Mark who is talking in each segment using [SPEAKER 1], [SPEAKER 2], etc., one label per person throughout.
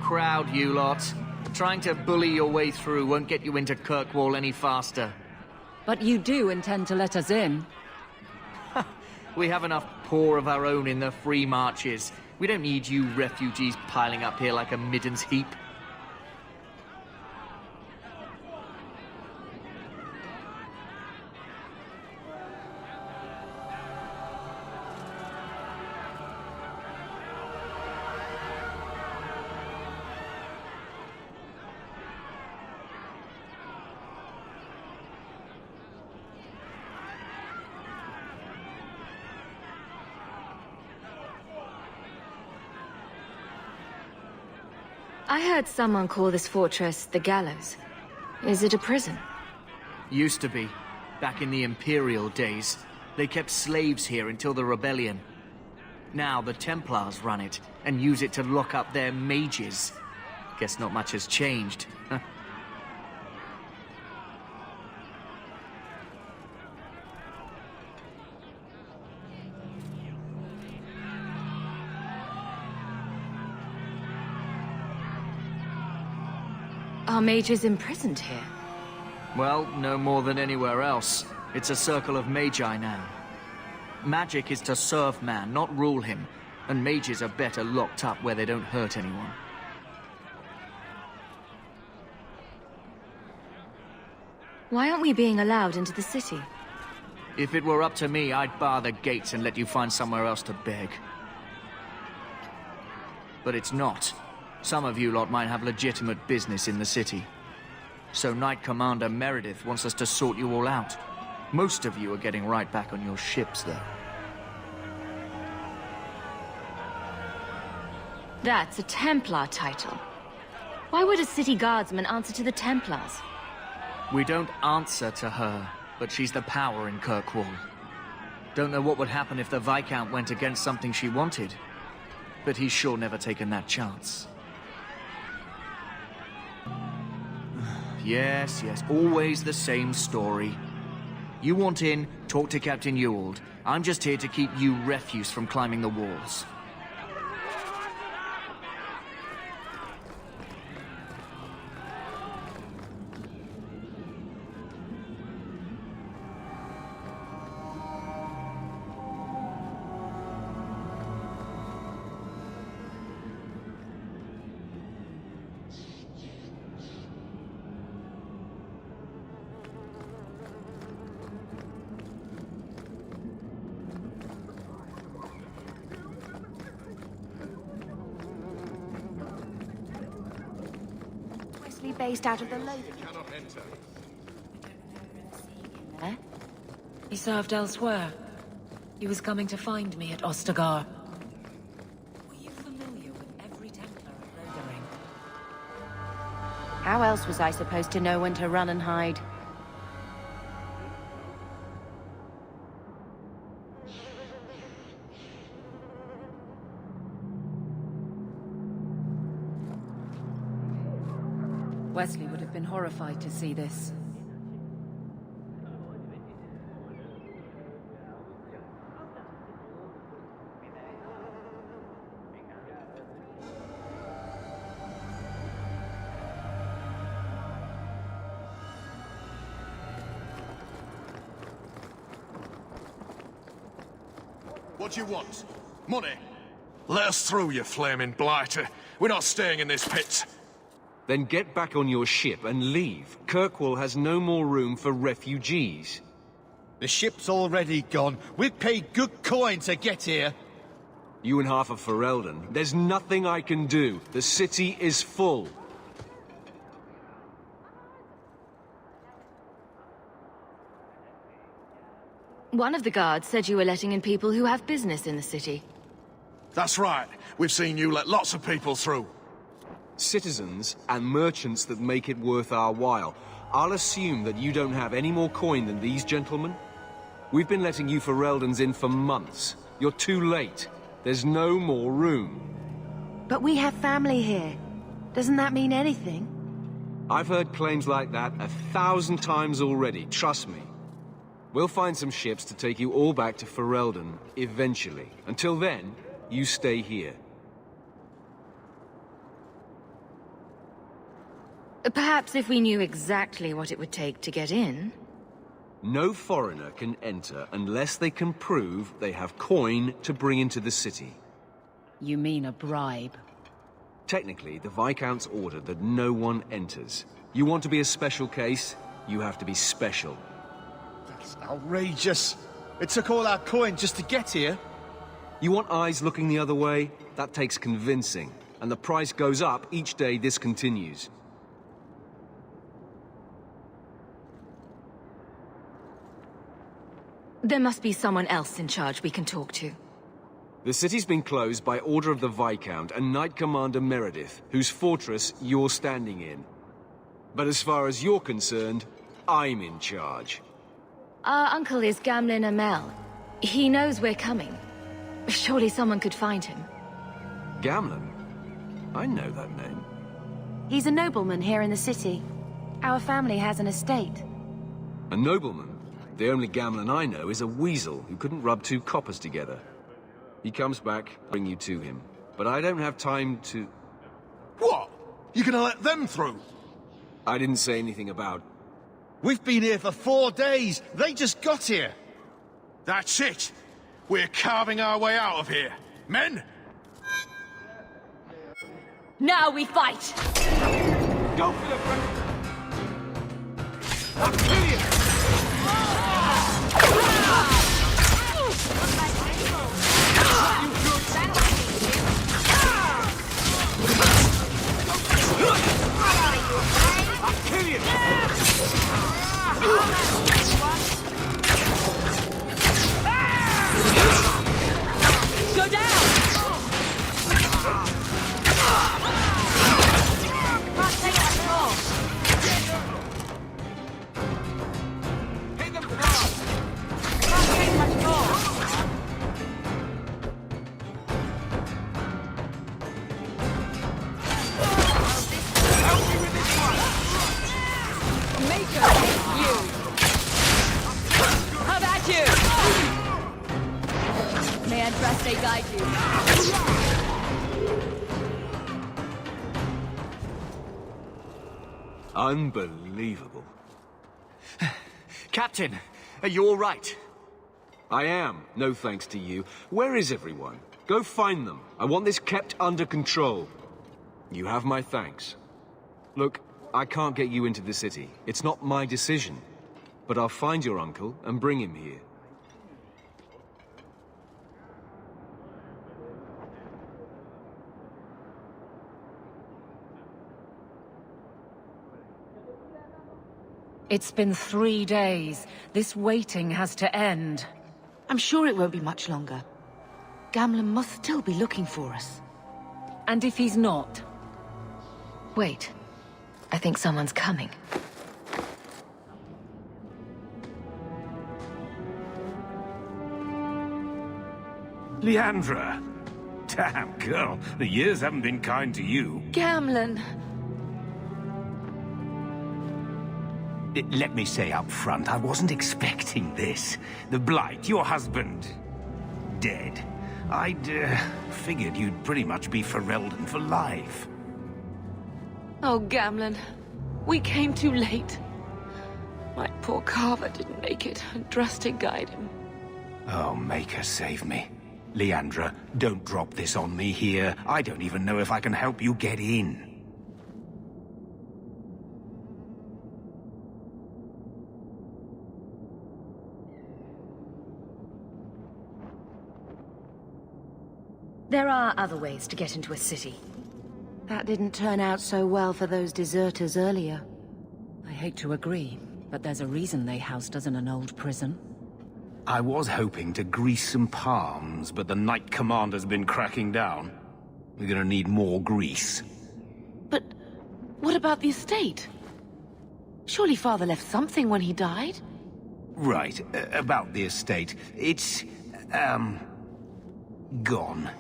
[SPEAKER 1] crowd, you lot. Trying to bully your way through won't get you into Kirkwall any faster.
[SPEAKER 2] But you do intend to let us in?
[SPEAKER 1] We have enough poor of our own in the free marches. We don't need you refugees piling up here like a middens heap.
[SPEAKER 3] I heard someone call this fortress the Gallows. Is it a prison?
[SPEAKER 1] Used to be. Back in the Imperial days. They kept slaves here until the rebellion. Now the Templars run it, and use it to lock up their mages. Guess not much has changed.
[SPEAKER 3] Are mages imprisoned here?
[SPEAKER 1] Well, no more than anywhere else. It's a circle of magi now. Magic is to serve man, not rule him. And mages are better locked up where they don't hurt anyone.
[SPEAKER 3] Why aren't we being allowed into the city?
[SPEAKER 1] If it were up to me, I'd bar the gates and let you find somewhere else to beg. But it's not. Some of you lot might have legitimate business in the city. So Knight Commander Meredith wants us to sort you all out. Most of you are getting right back on your ships, though.
[SPEAKER 3] That's a Templar title. Why would a city guardsman answer to the Templars?
[SPEAKER 1] We don't answer to her, but she's the power in Kirkwall. Don't know what would happen if the Viscount went against something she wanted. But he's sure never taken that chance. Yes, always the same story. You want in, talk to Captain Ewald. I'm just here to keep you refuse from climbing the walls.
[SPEAKER 3] Based out of the Loth.
[SPEAKER 2] He served elsewhere. He was coming to find me at Ostagar. Were you familiar with every Templar at Lothering?
[SPEAKER 3] How else was I supposed to know when to run and hide?
[SPEAKER 2] Wesley would have been horrified to see this.
[SPEAKER 4] What do you want? Money? Let us through, you flaming blighter. We're not staying in this pit.
[SPEAKER 5] Then get back on your ship and leave. Kirkwall has no more room for refugees.
[SPEAKER 6] The ship's already gone. We've paid good coin to get here.
[SPEAKER 5] You and half of Ferelden. There's nothing I can do. The city is full.
[SPEAKER 3] One of the guards said you were letting in people who have business in the city.
[SPEAKER 4] That's right. We've seen you let lots of people through.
[SPEAKER 5] Citizens and merchants that make it worth our while. I'll assume that you don't have any more coin than these gentlemen. We've been letting you Fereldans in for months. You're too late. There's no more room.
[SPEAKER 3] But we have family here. Doesn't that mean anything?
[SPEAKER 5] I've heard claims like that 1,000 times already, trust me. We'll find some ships to take you all back to Ferelden, eventually. Until then, you stay here.
[SPEAKER 3] Perhaps if we knew exactly what it would take to get in.
[SPEAKER 5] No foreigner can enter unless they can prove they have coin to bring into the city.
[SPEAKER 2] You mean a bribe?
[SPEAKER 5] Technically, the Viscount's ordered that no one enters. You want to be a special case, you have to be special.
[SPEAKER 6] That's outrageous. It took all our coin just to get here.
[SPEAKER 5] You want eyes looking the other way? That takes convincing. And the price goes up each day this continues.
[SPEAKER 3] There must be someone else in charge we can talk to.
[SPEAKER 5] The city's been closed by order of the Viscount and Knight Commander Meredith, whose fortress you're standing in. But as far as you're concerned, I'm in charge.
[SPEAKER 3] Our uncle is Gamlen Amel. He knows we're coming. Surely someone could find him.
[SPEAKER 5] Gamlen? I know that name.
[SPEAKER 7] He's a nobleman here in the city. Our family has an estate.
[SPEAKER 5] A nobleman? The only Gamlen I know is a weasel who couldn't rub two coppers together. He comes back, bring you to him. But I don't have time to...
[SPEAKER 4] What? You gonna let them through?
[SPEAKER 5] I didn't say anything about...
[SPEAKER 6] We've been here for 4 days. They just got here.
[SPEAKER 4] That's it. We're carving our way out of here. Men?
[SPEAKER 3] Now we fight!
[SPEAKER 5] Go for the... I'll kill you!
[SPEAKER 3] Go down! Can't take us at all.
[SPEAKER 5] Hit them fast!
[SPEAKER 3] Can't take much more.
[SPEAKER 5] Help me with this one!
[SPEAKER 3] Maker hates you! How about you? May Andraste guide you.
[SPEAKER 5] Unbelievable.
[SPEAKER 1] Captain, are you all right?
[SPEAKER 5] I am, no thanks to you. Where is everyone? Go find them. I want this kept under control. You have my thanks. Look, I can't get you into the city. It's not my decision. But I'll find your uncle and bring him here.
[SPEAKER 2] It's been 3 days. This waiting has to end.
[SPEAKER 7] I'm sure it won't be much longer. Gamlen must still be looking for us.
[SPEAKER 2] And if he's not?
[SPEAKER 3] Wait. I think someone's coming.
[SPEAKER 8] Leandra! Damn, girl, the years haven't been kind to you.
[SPEAKER 3] Gamlen!
[SPEAKER 8] Let me say up front, I wasn't expecting this. The Blight, your husband, dead. I'd figured you'd pretty much be Ferelden for life.
[SPEAKER 3] Oh, Gamlen. We came too late. My poor Carver didn't make it, and Drastic guide him.
[SPEAKER 8] Oh, Maker, save me. Leandra, don't drop this on me here. I don't even know if I can help you get in.
[SPEAKER 3] There are other ways to get into a city.
[SPEAKER 7] That didn't turn out so well for those deserters earlier.
[SPEAKER 2] I hate to agree, but there's a reason they housed us in an old prison.
[SPEAKER 8] I was hoping to grease some palms, but the Knight Commander's been cracking down. We're gonna need more grease.
[SPEAKER 7] But what about the estate? Surely Father left something when he died?
[SPEAKER 8] Right, about the estate. It's, gone.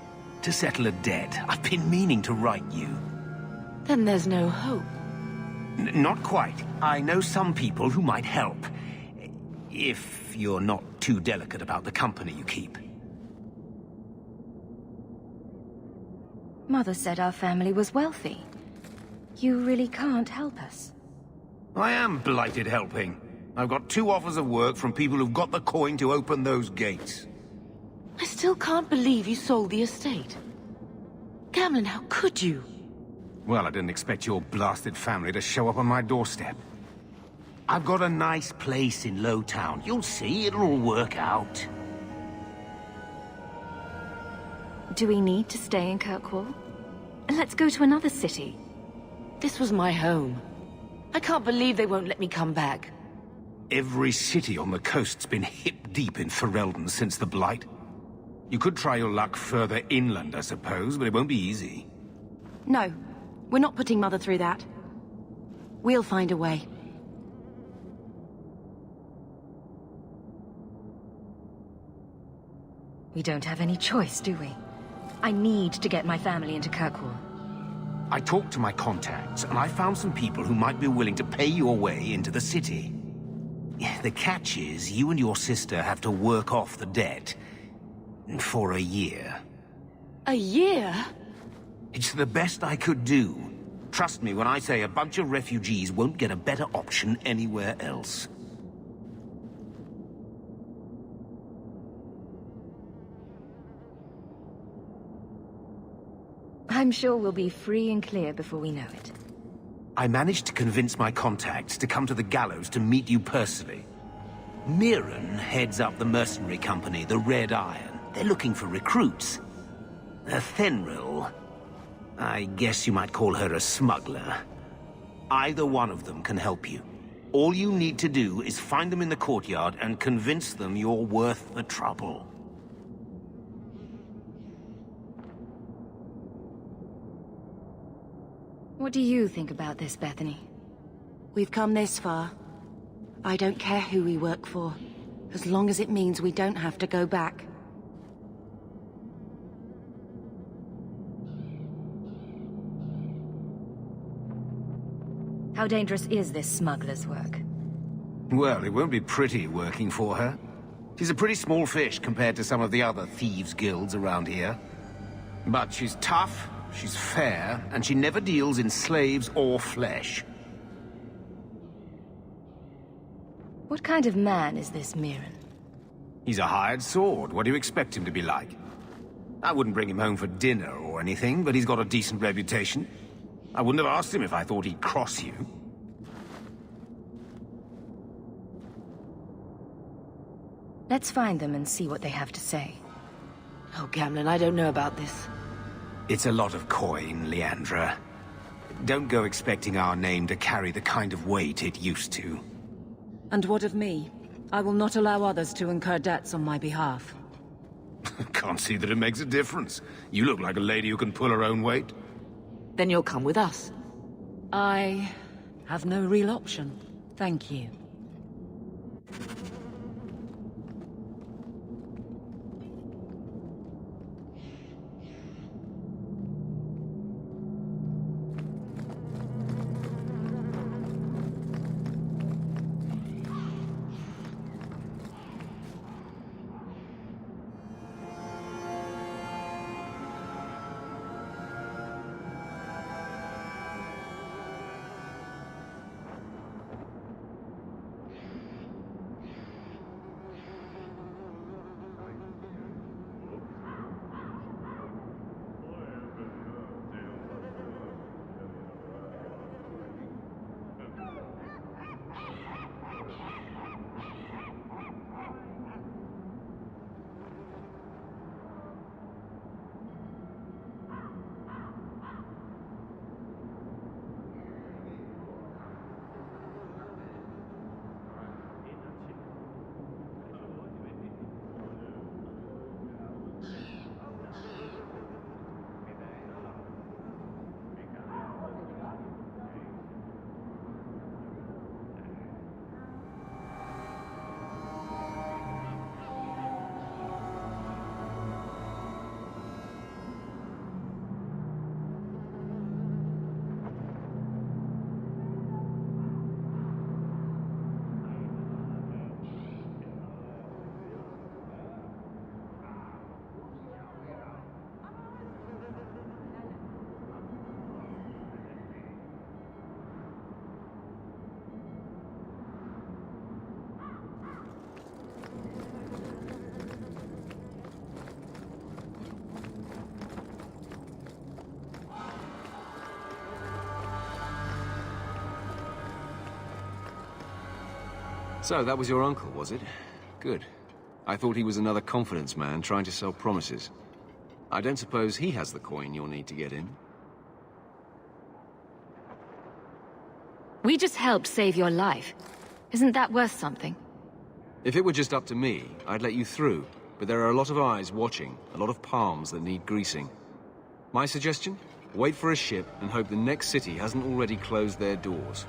[SPEAKER 8] To settle a debt. I've been meaning to write you.
[SPEAKER 7] Then there's no hope.
[SPEAKER 8] Not quite. I know some people who might help. If you're not too delicate about the company you keep.
[SPEAKER 3] Mother said our family was wealthy.
[SPEAKER 9] You really can't help us?
[SPEAKER 8] I am blighted helping. I've got 2 offers of work from people who've got the coin to open those gates.
[SPEAKER 7] I still can't believe you sold the estate. Gamlen, how could you?
[SPEAKER 8] Well, I didn't expect your blasted family to show up on my doorstep. I've got a nice place in Lowtown. You'll see, it'll all work out.
[SPEAKER 9] Do we need to stay in Kirkwall? Let's go to another city.
[SPEAKER 7] This was my home. I can't believe they won't let me come back.
[SPEAKER 8] Every city on the coast's been hip-deep in Ferelden since the Blight. You could try your luck further inland, I suppose, but it won't be easy.
[SPEAKER 7] No, we're not putting Mother through that. We'll find a way.
[SPEAKER 9] We don't have any choice, do we? I need to get my family into Kirkwall.
[SPEAKER 8] I talked to my contacts, and I found some people who might be willing to pay your way into the city. The catch is, you and your sister have to work off the debt. For a year.
[SPEAKER 7] A year?
[SPEAKER 8] It's the best I could do. Trust me when I say a bunch of refugees won't get a better option anywhere else.
[SPEAKER 9] I'm sure we'll be free and clear before we know it.
[SPEAKER 8] I managed to convince my contacts to come to the gallows to meet you personally. Mirren heads up the mercenary company, the Red Iron. They're looking for recruits. Fenril, I guess you might call her a smuggler. Either one of them can help you. All you need to do is find them in the courtyard and convince them you're worth the trouble.
[SPEAKER 9] What do you think about this, Bethany?
[SPEAKER 7] We've come this far. I don't care who we work for, as long as it means we don't have to go back.
[SPEAKER 9] How dangerous is this smuggler's work?
[SPEAKER 8] Well, it won't be pretty working for her. She's a pretty small fish compared to some of the other thieves' guilds around here. But she's tough, she's fair, and she never deals in slaves or flesh.
[SPEAKER 9] What kind of man is this Mirren?
[SPEAKER 8] He's a hired sword. What do you expect him to be like? I wouldn't bring him home for dinner or anything, but he's got a decent reputation. I wouldn't have asked him if I thought he'd cross you.
[SPEAKER 9] Let's find them and see what they have to say.
[SPEAKER 7] Oh, Gamlen, I don't know about this.
[SPEAKER 8] It's a lot of coin, Leandra. Don't go expecting our name to carry the kind of weight it used to.
[SPEAKER 2] And what of me? I will not allow others to incur debts on my behalf.
[SPEAKER 8] Can't see that it makes a difference. You look like a lady who can pull her own weight.
[SPEAKER 7] Then you'll come with us.
[SPEAKER 2] I have no real option. Thank you.
[SPEAKER 5] So, that was your uncle, was it? Good. I thought he was another confidence man trying to sell promises. I don't suppose he has the coin you'll need to get in.
[SPEAKER 9] We just helped save your life. Isn't that worth something?
[SPEAKER 5] If it were just up to me, I'd let you through. But there are a lot of eyes watching, a lot of palms that need greasing. My suggestion? Wait for a ship and hope the next city hasn't already closed their doors.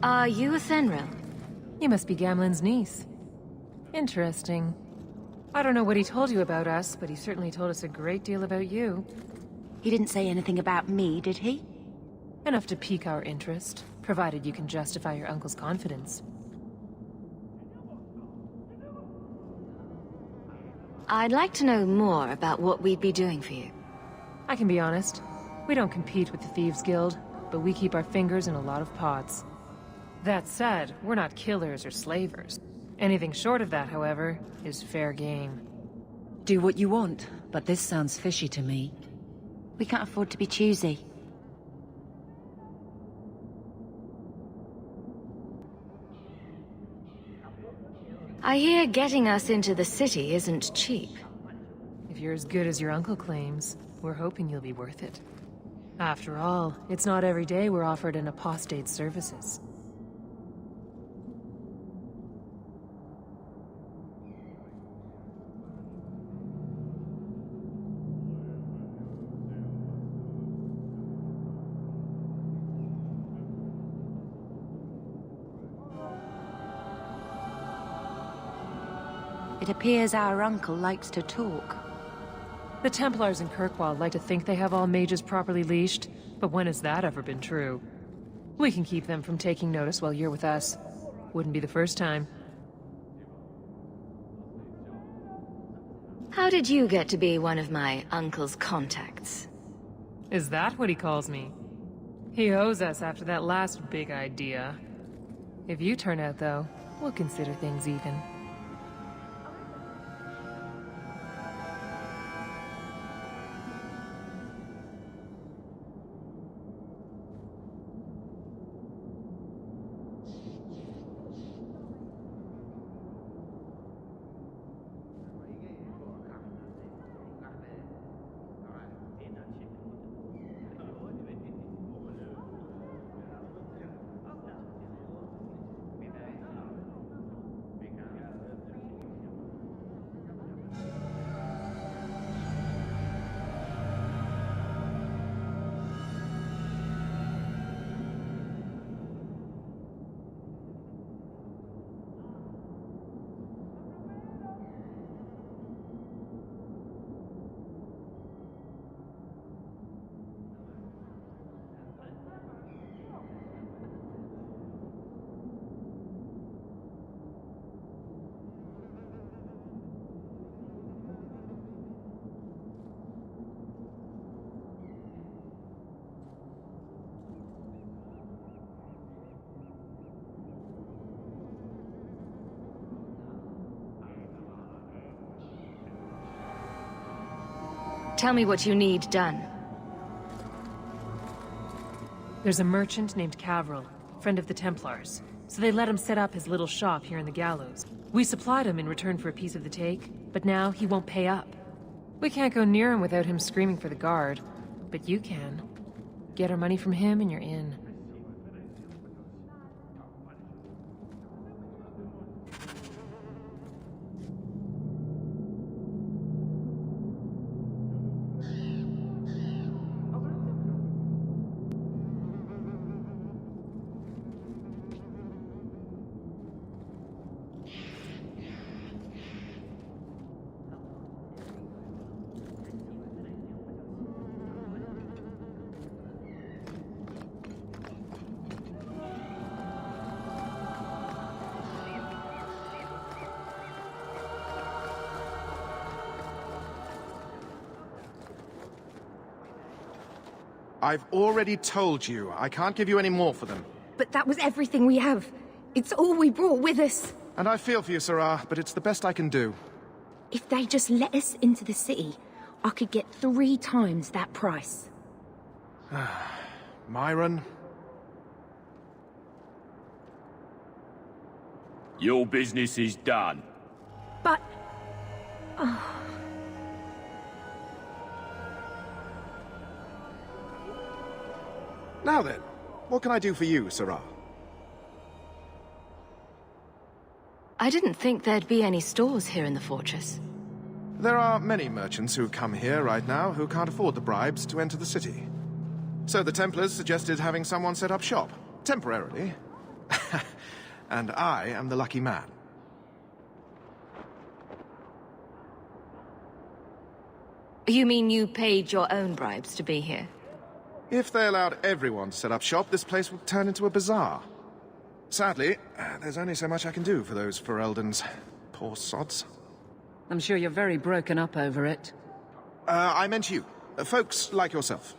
[SPEAKER 9] Are you a Thenril?
[SPEAKER 2] You must be Gamlen's niece. Interesting. I don't know what he told you about us, but he certainly told us a great deal about you.
[SPEAKER 7] He didn't say anything about me, did he?
[SPEAKER 2] Enough to pique our interest, provided you can justify your uncle's confidence.
[SPEAKER 9] I'd like to know more about what we'd be doing for you.
[SPEAKER 2] I can be honest. We don't compete with the Thieves Guild, but we keep our fingers in a lot of pots. That said, we're not killers or slavers. Anything short of that, however, is fair game.
[SPEAKER 7] Do what you want, but this sounds fishy to me. We can't afford to be choosy.
[SPEAKER 9] I hear getting us into the city isn't cheap.
[SPEAKER 2] If you're as good as your uncle claims, we're hoping you'll be worth it. After all, it's not every day we're offered an apostate's services.
[SPEAKER 7] It appears our uncle likes to talk.
[SPEAKER 2] The Templars in Kirkwall like to think they have all mages properly leashed, but when has that ever been true? We can keep them from taking notice while you're with us. Wouldn't be the first time.
[SPEAKER 9] How did you get to be one of my uncle's contacts?
[SPEAKER 2] Is that what he calls me? He owes us after that last big idea. If you turn out, though, we'll consider things even.
[SPEAKER 9] Tell me what you need done.
[SPEAKER 2] There's a merchant named Cavril, friend of the Templars. So they let him set up his little shop here in the Gallows. We supplied him in return for a piece of the take, but now he won't pay up. We can't go near him without him screaming for the guard, but you can. Get our money from him and you're in.
[SPEAKER 10] I've already told you, I can't give you any more for them. but that was everything we have. It's all we brought with us.
[SPEAKER 4] And I feel for you, Sarah, but it's the best I can do.
[SPEAKER 10] If they just let us into the city, I could get 3 times that price.
[SPEAKER 4] Myron?
[SPEAKER 11] Your business is done.
[SPEAKER 10] But...
[SPEAKER 4] Now then, what can I do for you, Sarah?
[SPEAKER 9] I didn't think there'd be any stores here in the fortress.
[SPEAKER 4] There are many merchants who come here right now who can't afford the bribes to enter the city. So the Templars suggested having someone set up shop, temporarily. And I am the lucky man.
[SPEAKER 9] You mean you paid your own bribes to be here?
[SPEAKER 4] If they allowed everyone to set up shop, this place would turn into a bazaar. Sadly, there's only so much I can do for those Fereldans. Poor sods.
[SPEAKER 12] I'm sure you're very broken up over it.
[SPEAKER 4] I meant you. Folks like yourself.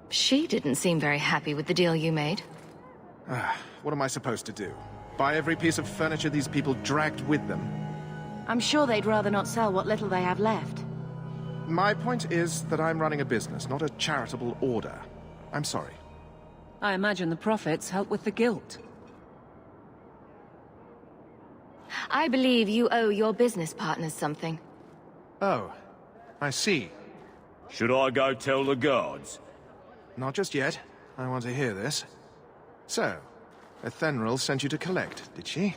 [SPEAKER 9] She didn't seem very happy with the deal you made.
[SPEAKER 4] What am I supposed to do? Buy every piece of furniture these people dragged with them?
[SPEAKER 7] I'm sure they'd rather not sell what little they have left.
[SPEAKER 4] My point is that I'm running a business, not a charitable order. I'm sorry.
[SPEAKER 12] I imagine the profits help with the guilt.
[SPEAKER 9] I believe you owe your business partners something.
[SPEAKER 4] Oh, I see.
[SPEAKER 11] Should I go tell the guards?
[SPEAKER 4] Not just yet. I want to hear this. So, Ethenril sent you to collect, did she?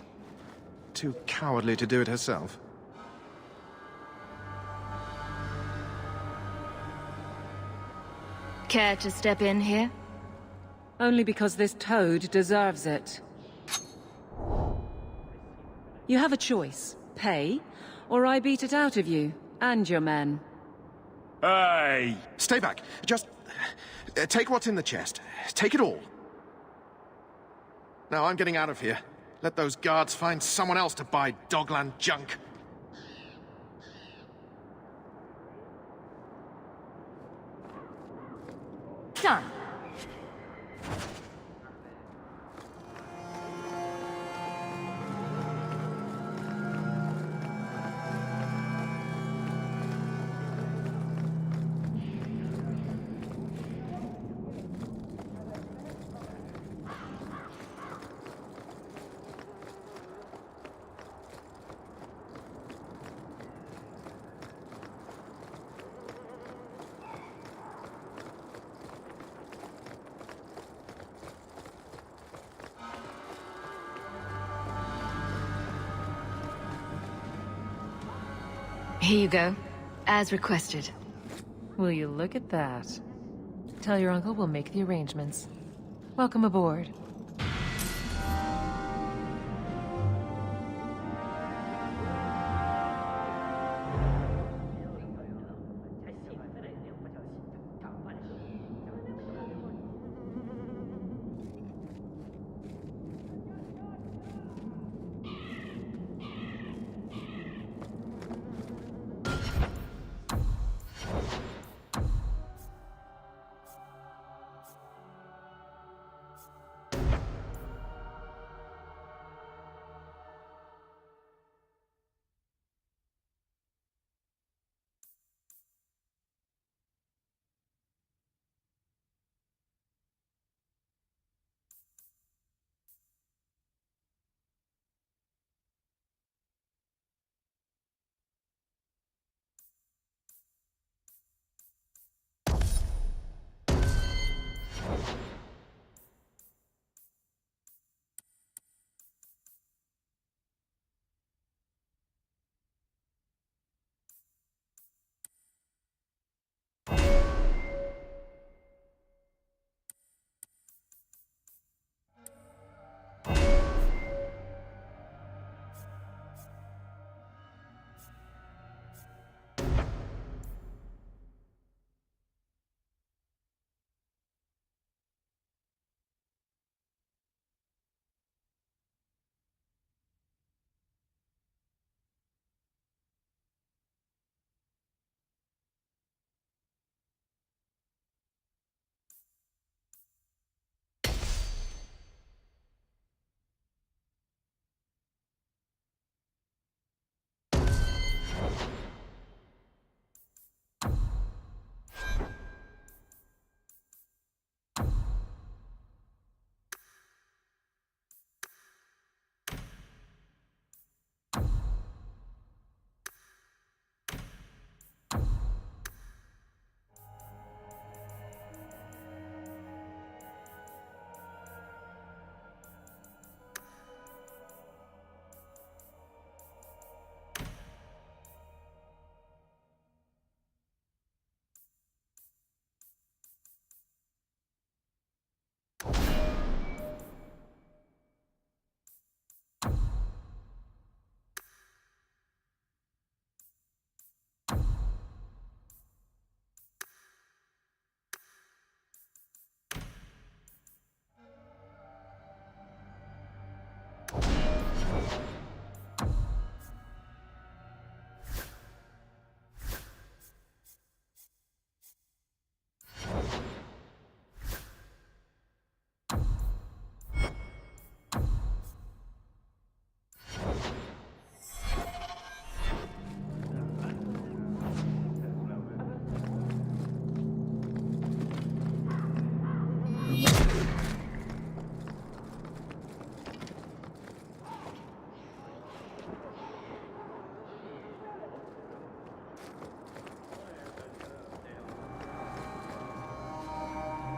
[SPEAKER 4] Too cowardly to do it herself.
[SPEAKER 9] Care to step in here?
[SPEAKER 12] Only because this toad deserves it. You have a choice. Pay, or I beat it out of you, and your men.
[SPEAKER 11] Hey!
[SPEAKER 4] Stay back. Just... take what's in the chest. Take it all. Now I'm getting out of here. Let those guards find someone else to buy Dogland junk.
[SPEAKER 9] Done. Here you go, as requested.
[SPEAKER 2] Will you look at that? Tell your uncle we'll make the arrangements. Welcome aboard.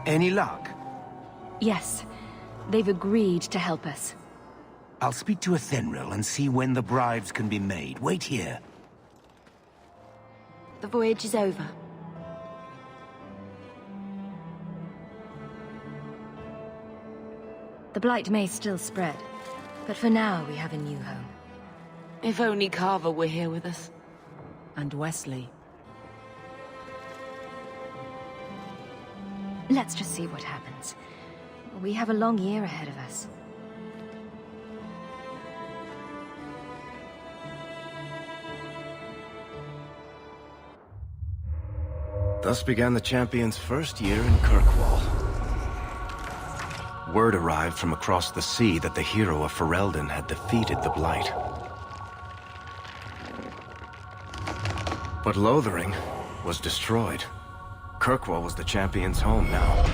[SPEAKER 8] Any luck?
[SPEAKER 9] Yes. They've agreed to help us.
[SPEAKER 8] I'll speak to Athenril and see when the bribes can be made. Wait here.
[SPEAKER 7] The voyage is over.
[SPEAKER 9] The Blight may still spread, but for now we have a new home.
[SPEAKER 3] If only Carver were here with us.
[SPEAKER 12] And Wesley.
[SPEAKER 9] Let's just see what happens. We have a long year ahead of us.
[SPEAKER 13] Thus began the Champion's first year in Kirkwall. Word arrived from across the sea that the hero of Ferelden had defeated the Blight. But Lothering was destroyed. Kirkwall was the Champion's home now.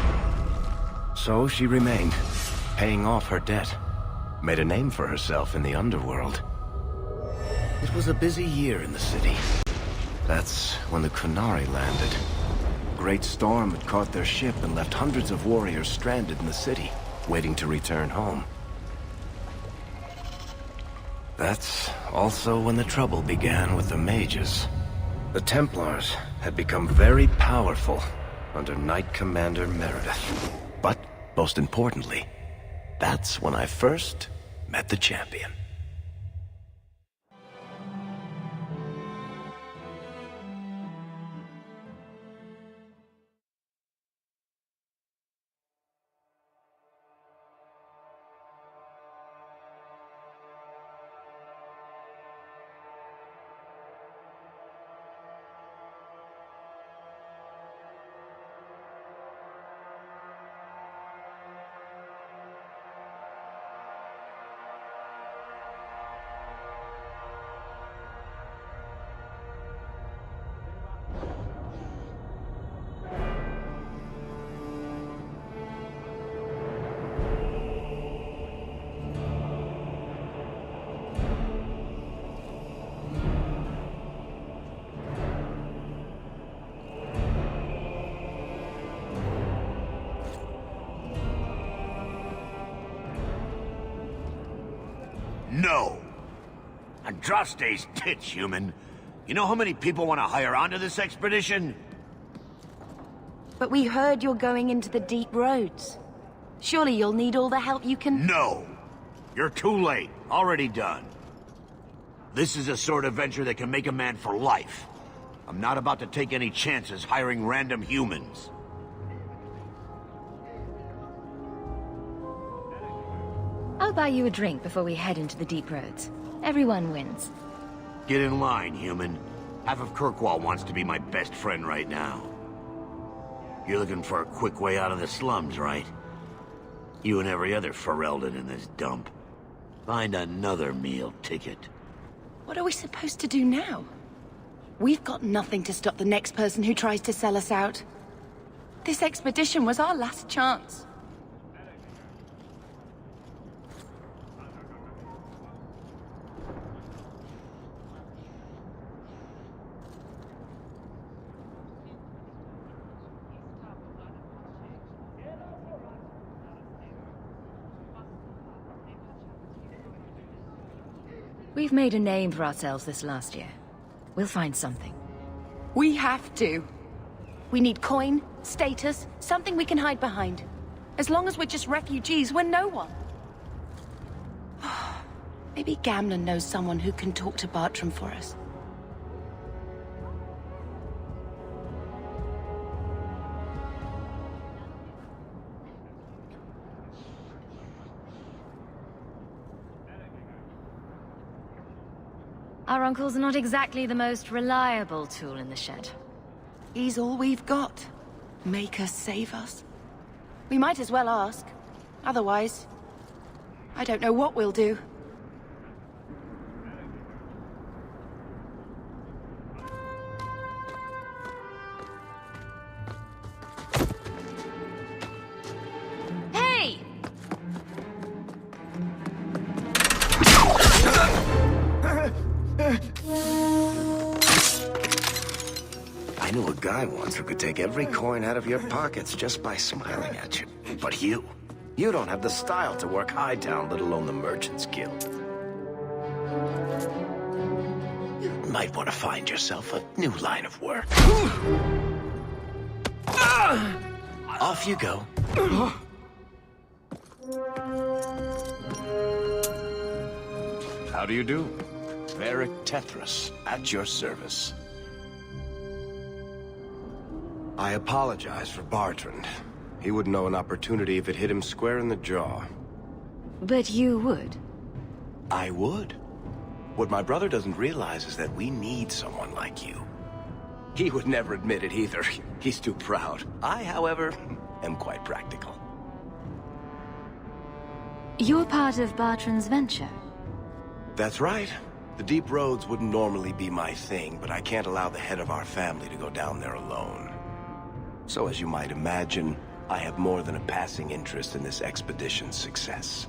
[SPEAKER 13] So she remained, paying off her debt. Made a name for herself in the underworld. It was a busy year in the city. That's when the Qunari landed. A great storm had caught their ship and left hundreds of warriors stranded in the city, waiting to return home. That's also when the trouble began with the mages. The Templars had become very powerful under Knight Commander Meredith. But, most importantly, that's when I first met the Champion.
[SPEAKER 14] No. Andraste's tits, human. You know how many people want to hire onto this expedition?
[SPEAKER 7] But we heard you're going into the deep roads. Surely you'll need all the help you can...
[SPEAKER 14] No. You're too late. Already done. This is a sort of venture that can make a man for life. I'm not about to take any chances hiring random humans.
[SPEAKER 9] I'll buy you a drink before we head into the deep roads. Everyone wins.
[SPEAKER 14] Get in line, human. Half of Kirkwall wants to be my best friend right now. You're looking for a quick way out of the slums, right? You and every other Ferelden in this dump. Find another meal ticket.
[SPEAKER 7] What are we supposed to do now? We've got nothing to stop the next person who tries to sell us out. This expedition was our last chance.
[SPEAKER 9] We've made a name for ourselves this last year. We'll find something.
[SPEAKER 7] We have to. We need coin, status, something we can hide behind. As long as we're just refugees, we're no one. Maybe Gamlen knows someone who can talk to Bartram for us.
[SPEAKER 9] Our uncle's not exactly the most reliable tool in the shed.
[SPEAKER 7] He's all we've got. Make us save us. We might as well ask. Otherwise, I don't know what we'll do.
[SPEAKER 9] Hey!
[SPEAKER 14] I knew a
[SPEAKER 13] guy once who could take every coin out of your pockets just by smiling at you. But you don't have the style to work Hightown, let alone the Merchants Guild. You might want to find yourself a new line of work. Off you go. How do you do? Varric Tethras, at your service. I apologize for Bartrand. He wouldn't know an opportunity if it hit him square in the jaw.
[SPEAKER 9] But you would.
[SPEAKER 13] I would. What my brother doesn't realize is that we need someone like you. He would never admit it either. He's too proud. I, however, am quite practical.
[SPEAKER 9] You're part of Bartrand's venture.
[SPEAKER 13] That's right. The deep roads wouldn't normally be my thing, but I can't allow the head of our family to go down there alone. So as you might imagine, I have more than a passing interest in this expedition's success.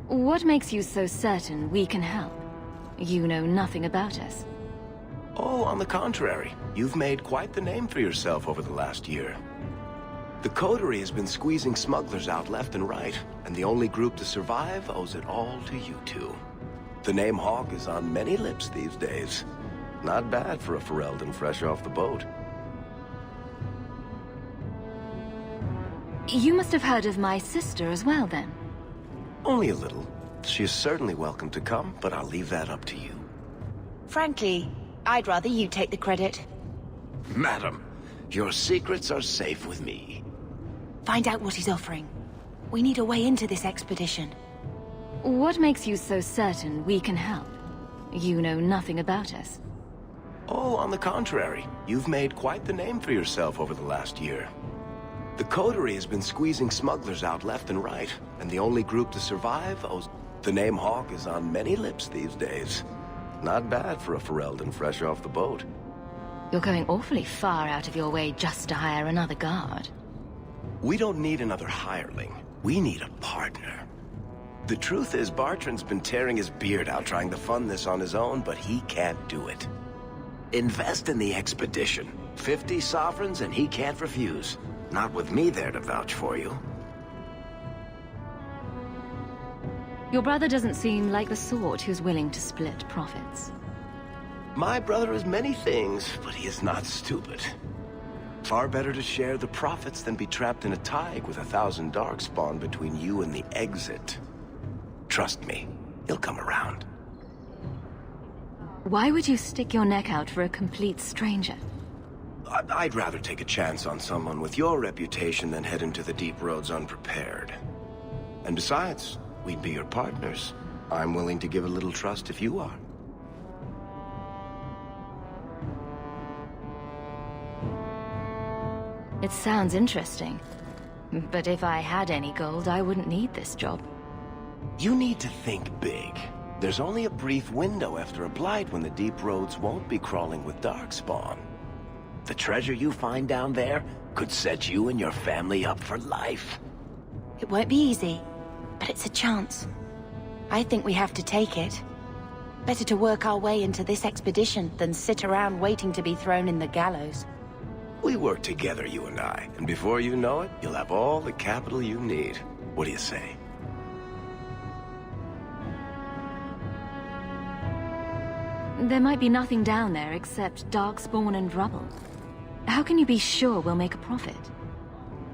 [SPEAKER 9] What makes you so certain we can help? You know nothing about us.
[SPEAKER 13] Oh, on the contrary. You've made quite the name for yourself over the last year. The Coterie has been squeezing smugglers out left and right, and the only group to survive owes it all to you two. The name Hawke is on many lips these days. Not bad for a Ferelden fresh off the boat.
[SPEAKER 9] You must have heard of my sister as well, then?
[SPEAKER 13] Only a little. She is certainly welcome to come, but I'll leave that up to you.
[SPEAKER 7] Frankly, I'd rather you take the credit.
[SPEAKER 13] Madam, your secrets are safe with me.
[SPEAKER 7] Find out what he's offering. We need a way into this expedition.
[SPEAKER 9] What makes you so certain we can help? You know nothing about us.
[SPEAKER 13] Oh, on the contrary. You've made quite the name for yourself over the last year. The Coterie has been squeezing smugglers out left and right, and the only group to survive owes... The name Hawke is on many lips these days. Not bad for a Ferelden fresh off the boat.
[SPEAKER 9] You're going awfully far out of your way just to hire another guard.
[SPEAKER 13] We don't need another hireling. We need a partner. The truth is, Bartrand's been tearing his beard out trying to fund this on his own, but he can't do it. Invest in the expedition. 50 sovereigns and he can't refuse. Not with me there to vouch for you.
[SPEAKER 9] Your brother doesn't seem like the sort who's willing to split profits.
[SPEAKER 13] My brother is many things, but he is not stupid. Far better to share the profits than be trapped in a tide with 1,000 Darkspawn between you and the exit. Trust me, he'll come around.
[SPEAKER 9] Why would you stick your neck out for a complete stranger?
[SPEAKER 13] I'd rather take a chance on someone with your reputation than head into the deep roads unprepared. And besides, we'd be your partners. I'm willing to give a little trust if you are.
[SPEAKER 9] It sounds interesting. But if I had any gold, I wouldn't need this job.
[SPEAKER 13] You need to think big. There's only a brief window after a blight when the deep roads won't be crawling with Darkspawn. The treasure you find down there could set you and your family up for life.
[SPEAKER 7] It won't be easy, but it's a chance. I think we have to take it. Better to work our way into this expedition than sit around waiting to be thrown in the gallows.
[SPEAKER 13] We work together, you and I, and before you know it, you'll have all the capital you need. What do you say?
[SPEAKER 9] There might be nothing down there except Darkspawn and rubble. How can you be sure we'll make a profit?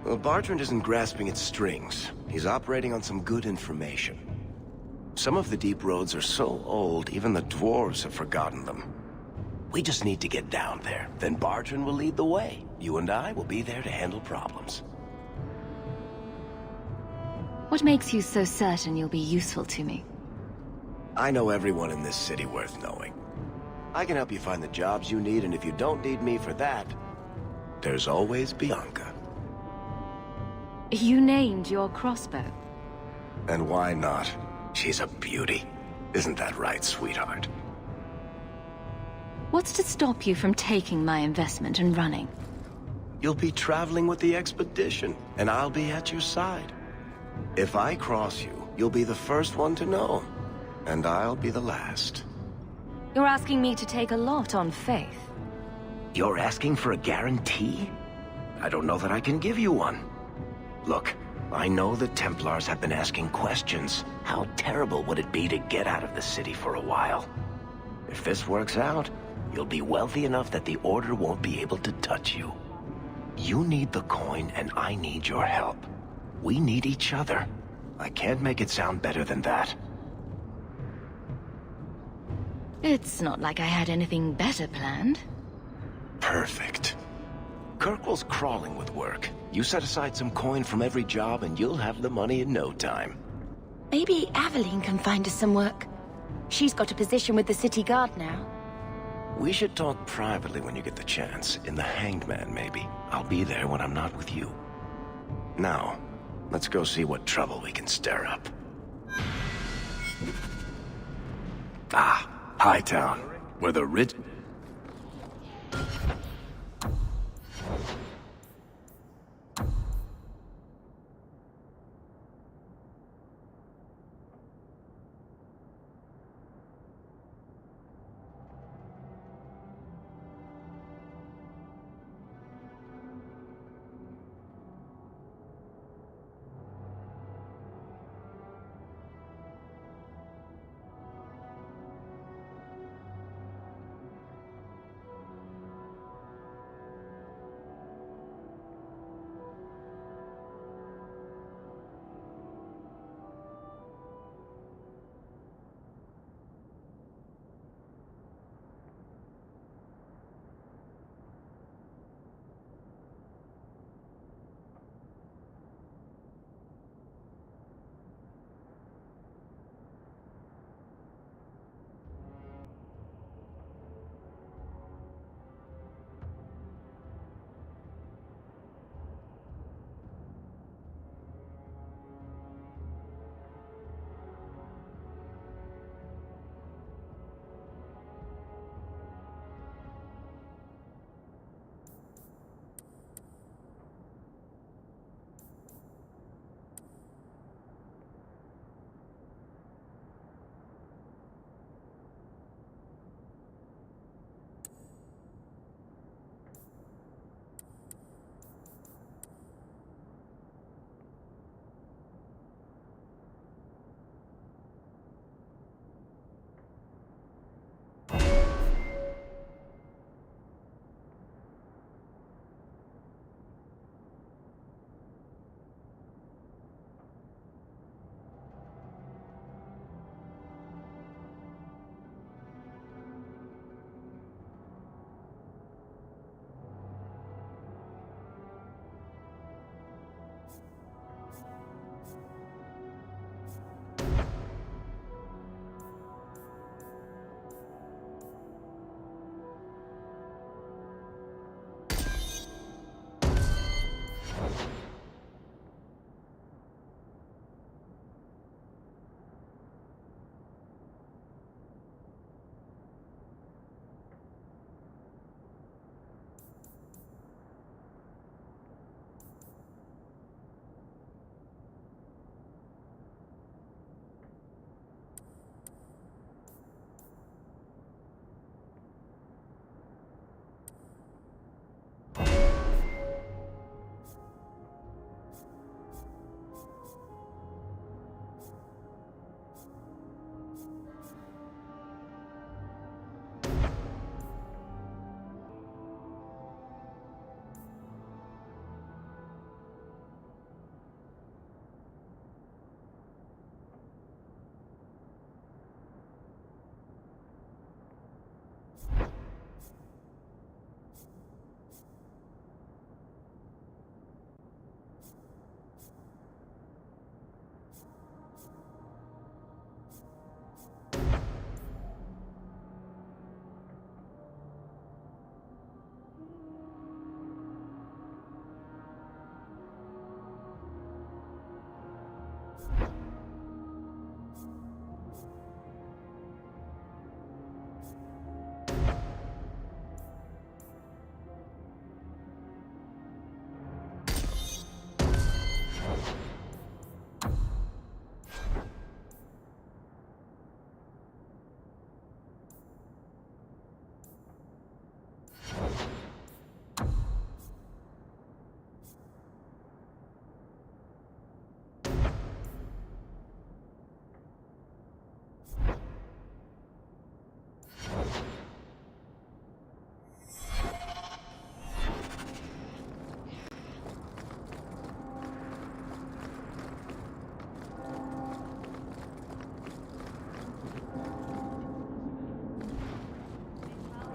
[SPEAKER 13] Well, Bartrand isn't grasping at strings. He's operating on some good information. Some of the deep roads are so old, even the dwarves have forgotten them. We just need to get down there. Then Bartrand will lead the way. You and I will be there to handle problems.
[SPEAKER 9] What makes you so certain you'll be useful to me?
[SPEAKER 13] I know everyone in this city worth knowing. I can help you find the jobs you need, and if you don't need me for that, there's always Bianca.
[SPEAKER 9] You named your crossbow.
[SPEAKER 13] And why not? She's a beauty. Isn't that right, sweetheart?
[SPEAKER 9] What's to stop you from taking my investment and running?
[SPEAKER 13] You'll be traveling with the expedition, and I'll be at your side. If I cross you, you'll be the first one to know, and I'll be the last.
[SPEAKER 9] You're asking me to take a lot on faith.
[SPEAKER 8] You're asking for a guarantee? I don't know that I can give you one. Look, I know the Templars have been asking questions. How terrible would it be to get out of the city for a while? If this works out, you'll be wealthy enough that the Order won't be able to touch you. You need the coin, and I need your help. We need each other. I can't make it sound better than that.
[SPEAKER 9] It's not like I had anything better planned.
[SPEAKER 8] Perfect. Kirkwall's crawling with work. You set aside some coin from every job and you'll have the money in no time.
[SPEAKER 7] Maybe Aveline can find us some work. She's got a position with the city guard now.
[SPEAKER 8] We should talk privately when you get the chance. In the Hanged Man, maybe. I'll be there when I'm not with you. Now, let's go see what trouble we can stir up. Ah, Hightown, where the rich...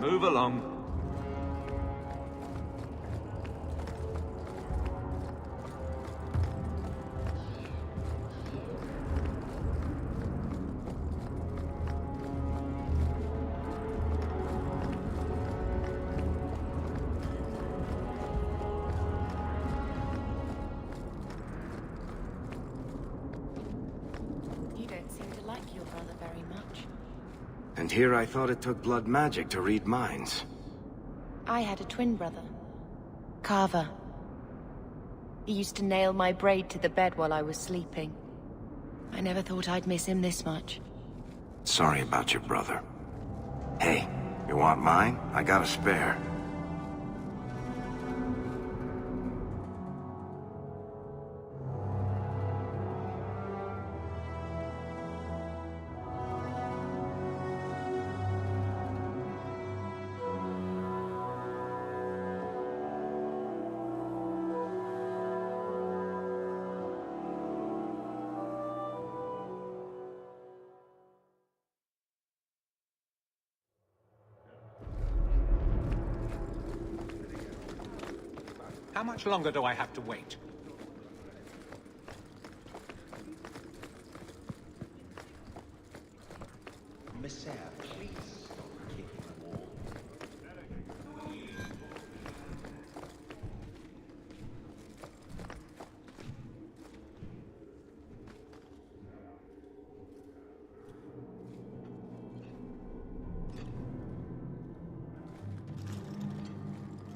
[SPEAKER 15] Move along.
[SPEAKER 7] You don't seem to like your brother very much.
[SPEAKER 13] And here I thought it took blood magic to read minds.
[SPEAKER 7] I had a twin brother, Carver. He used to nail my braid to the bed while I was sleeping. I never thought I'd miss him this much.
[SPEAKER 13] Sorry about your brother. Hey, you want mine? I got a spare.
[SPEAKER 16] How much longer do I have to wait?
[SPEAKER 17] Messiah, please stop kicking the wall.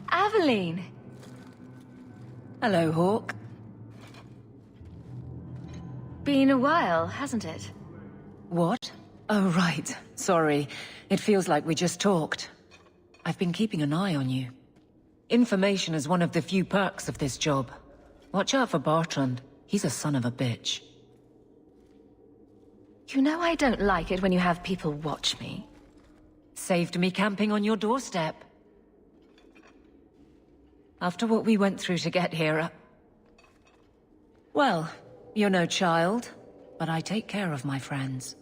[SPEAKER 9] Aveline!
[SPEAKER 12] Hello, Hawk.
[SPEAKER 9] Been a while, hasn't it?
[SPEAKER 12] What? Oh, right. Sorry. It feels like we just talked. I've been keeping an eye on you. Information is one of the few perks of this job. Watch out for Bartrand. He's a son of a bitch.
[SPEAKER 9] You know I don't like it when you have people watch me.
[SPEAKER 12] Saved me camping on your doorstep. After what we went through to get here, well, you're no child, but I take care of my friends.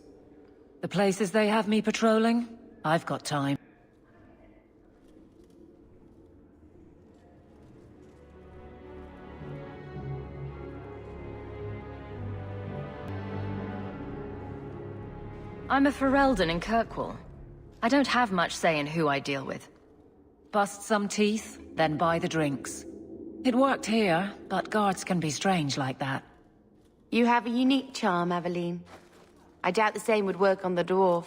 [SPEAKER 12] The places they have me patrolling, I've got time.
[SPEAKER 9] I'm a Ferelden in Kirkwall. I don't have much say in who I deal with.
[SPEAKER 12] Bust some teeth, then buy the drinks. It worked here, but guards can be strange like that.
[SPEAKER 7] You have a unique charm, Aveline. I doubt the same would work on the dwarf.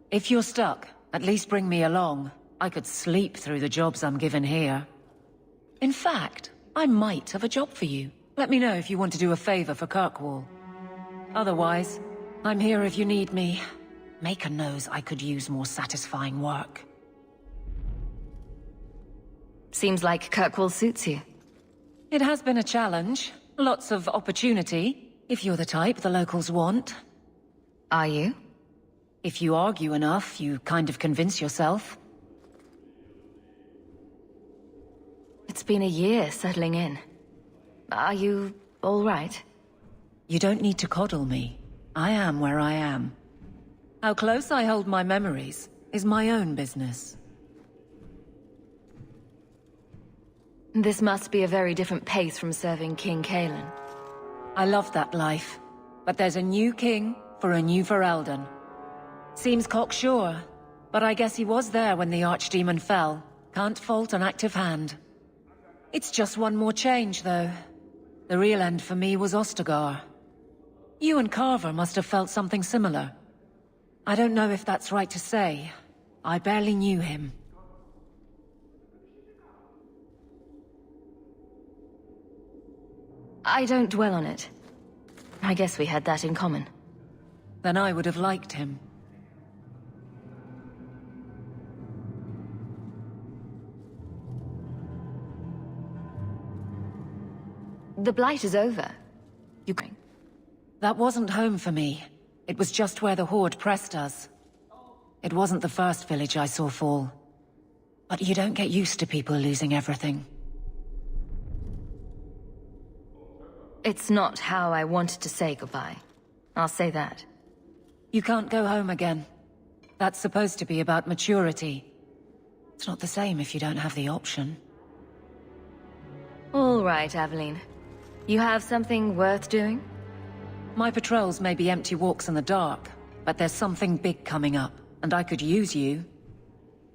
[SPEAKER 12] If you're stuck, at least bring me along. I could sleep through the jobs I'm given here. In fact, I might have a job for you. Let me know if you want to do a favor for Kirkwall. Otherwise, I'm here if you need me. Maker knows I could use more satisfying work.
[SPEAKER 9] Seems like Kirkwall suits you.
[SPEAKER 12] It has been a challenge. Lots of opportunity, if you're the type the locals want.
[SPEAKER 9] Are you?
[SPEAKER 12] If you argue enough, you kind of convince yourself.
[SPEAKER 9] It's been a year settling in. Are you all right?
[SPEAKER 12] You don't need to coddle me. I am where I am. How close I hold my memories is my own business.
[SPEAKER 9] This must be a very different pace from serving King Cailan.
[SPEAKER 12] I love that life, but there's a new king for a new Ferelden. Seems cocksure, but I guess he was there when the Archdemon fell. Can't fault an active hand. It's just one more change, though. The real end for me was Ostagar. You and Carver must have felt something similar. I don't know if that's right to say. I barely knew him.
[SPEAKER 9] I don't dwell on it. I guess we had that in common.
[SPEAKER 12] Then I would have liked him.
[SPEAKER 9] The Blight is over. You going?
[SPEAKER 12] That wasn't home for me. It was just where the Horde pressed us. It wasn't the first village I saw fall. But you don't get used to people losing everything.
[SPEAKER 9] It's not how I wanted to say goodbye. I'll say that.
[SPEAKER 12] You can't go home again. That's supposed to be about maturity. It's not the same if you don't have the option.
[SPEAKER 9] All right, Aveline. You have something worth doing?
[SPEAKER 12] My patrols may be empty walks in the dark, but there's something big coming up, and I could use you.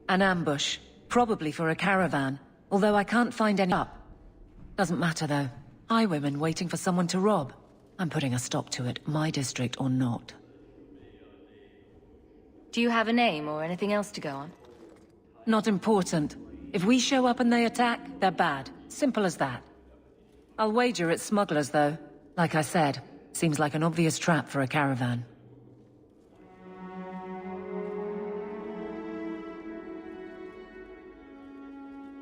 [SPEAKER 12] An ambush, probably for a caravan, although I can't find any up. Doesn't matter though. Highwaymen waiting for someone to rob. I'm putting a stop to it, my district or not.
[SPEAKER 9] Do you have a name or anything else to go on?
[SPEAKER 12] Not important. If we show up and they attack, they're bad. Simple as that. I'll wager it's smugglers, though. Like I said, seems like an obvious trap for a caravan.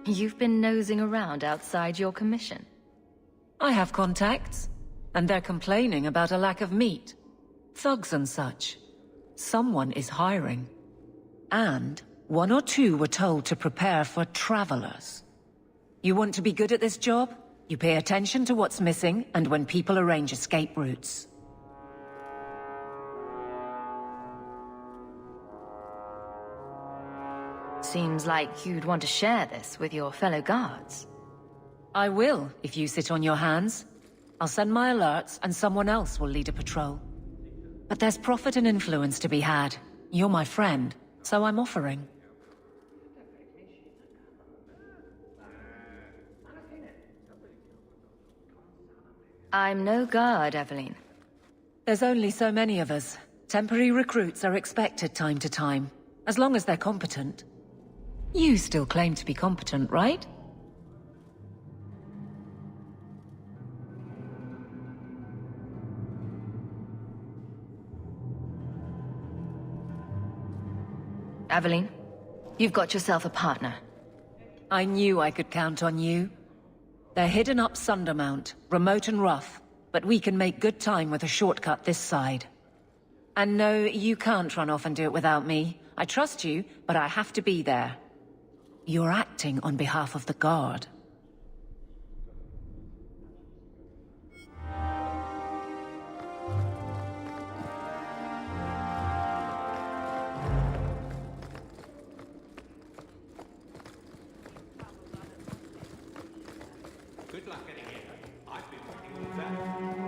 [SPEAKER 9] You've been nosing around outside your commission.
[SPEAKER 12] I have contacts, and they're complaining about a lack of meat. Thugs and such. Someone is hiring. And one or two were told to prepare for travelers. You want to be good at this job? You pay attention to what's missing, and when people arrange escape routes.
[SPEAKER 9] Seems like you'd want to share this with your fellow guards.
[SPEAKER 12] I will, if you sit on your hands. I'll send my alerts, and someone else will lead a patrol. But there's profit and influence to be had. You're my friend, so I'm offering.
[SPEAKER 9] I'm no guard, Aveline.
[SPEAKER 12] There's only so many of us. Temporary recruits are expected time to time, as long as they're competent. You still claim to be competent, right?
[SPEAKER 9] Aveline, you've got yourself a partner.
[SPEAKER 12] I knew I could count on you. They're hidden up Sundermount, remote and rough, but we can make good time with a shortcut this side. And no, you can't run off and do it without me. I trust you, but I have to be there. You're acting on behalf of the Guard.
[SPEAKER 16] Good luck getting in. I've been waiting all day.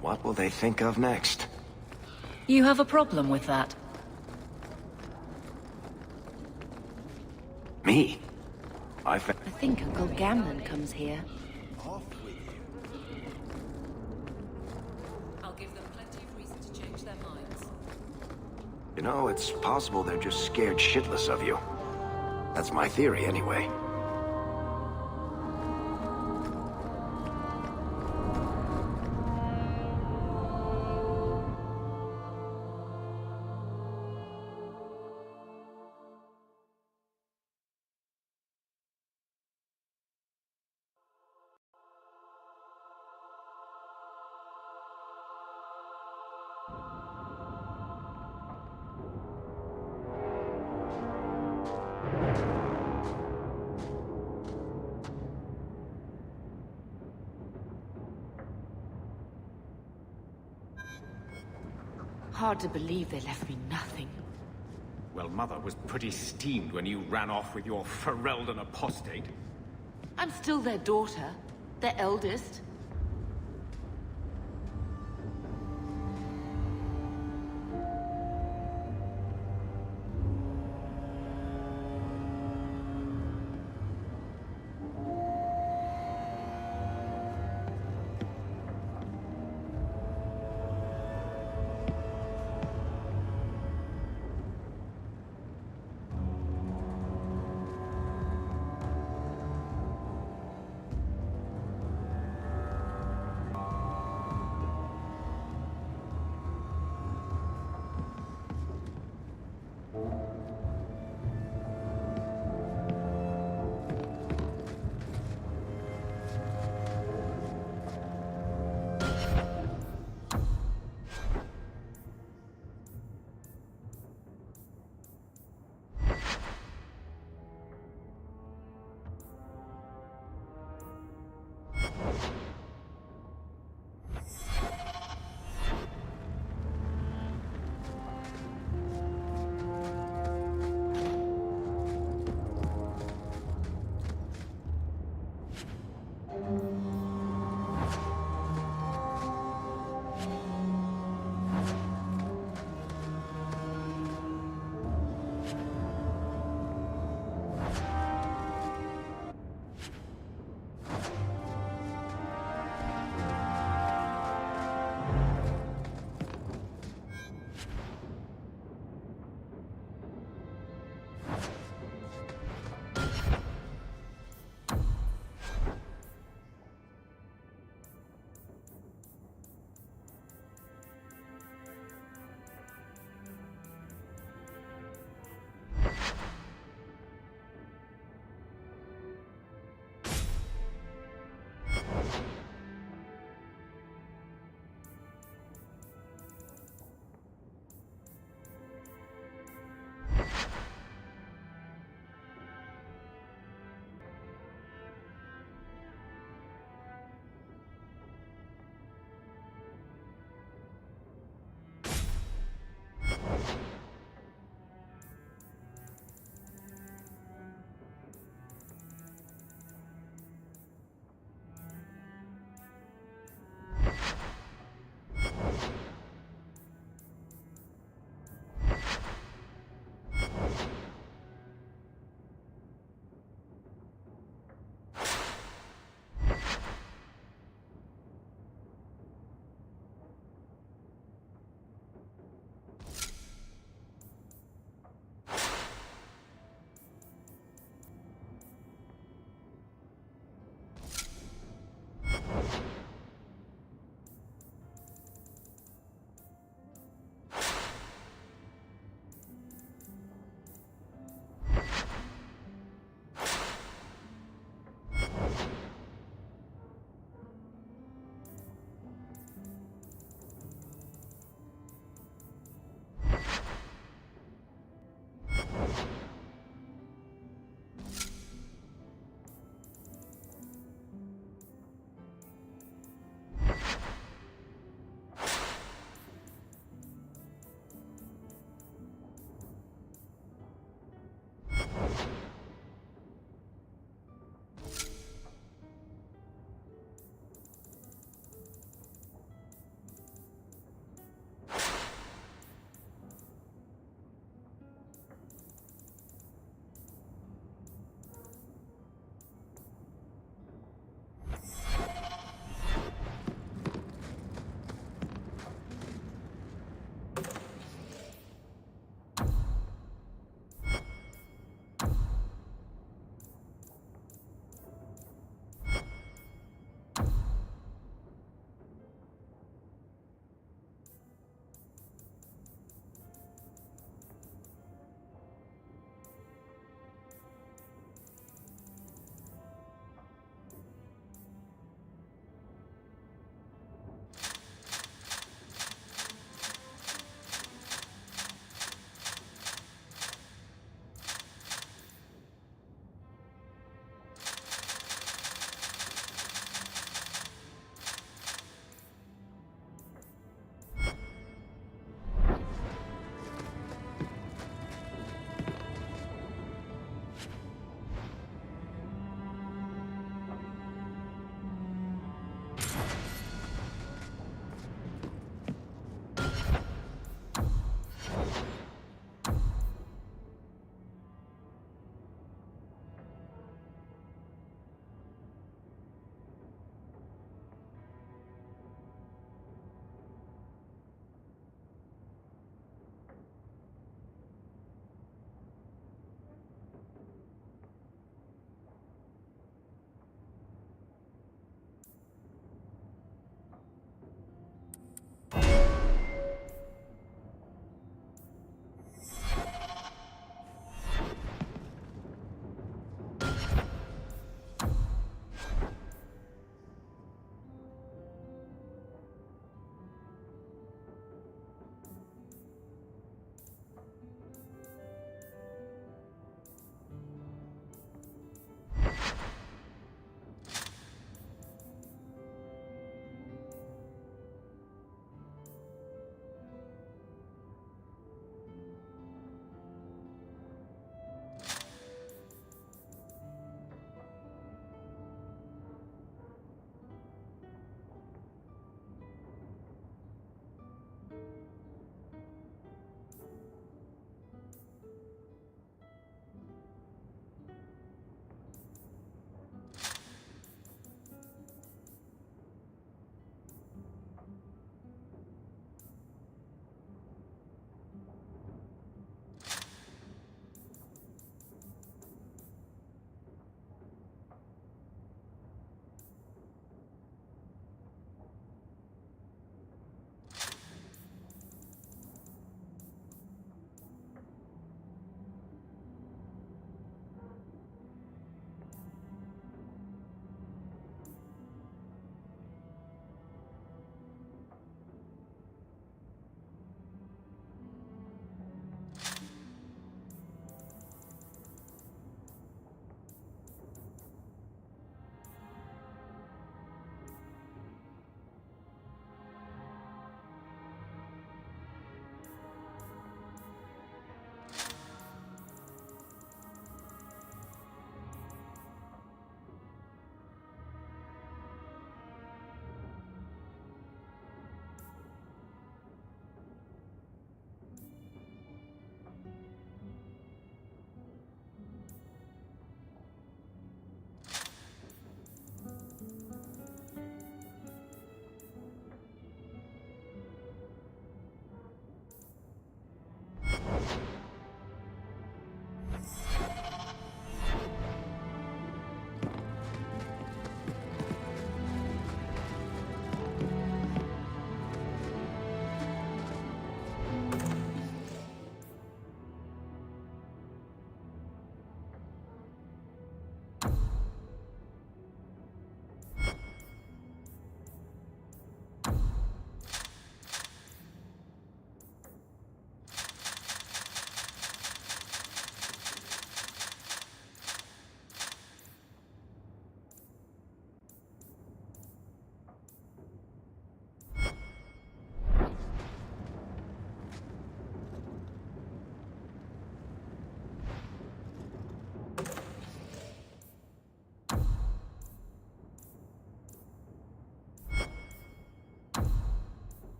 [SPEAKER 13] What will they think of next?
[SPEAKER 12] You have a problem with that?
[SPEAKER 13] Me?
[SPEAKER 7] I think Uncle Gamlen comes here.
[SPEAKER 12] I'll give them plenty of reason to change their minds.
[SPEAKER 13] You know, it's possible they're just scared shitless of you. That's my theory, anyway.
[SPEAKER 3] Hard to believe they left me nothing.
[SPEAKER 18] Well, Mother was pretty steamed when you ran off with your Ferelden apostate.
[SPEAKER 3] I'm still their daughter, their eldest.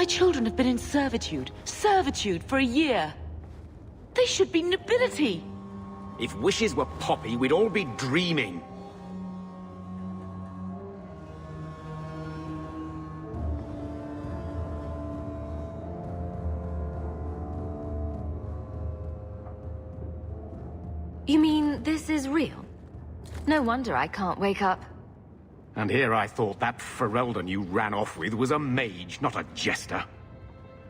[SPEAKER 3] My children have been in servitude for a year. They should be nobility.
[SPEAKER 18] If wishes were poppy, we'd all be dreaming.
[SPEAKER 9] You mean this is real? No wonder I can't wake up.
[SPEAKER 18] And here I thought that Ferelden you ran off with was a mage, not a jester.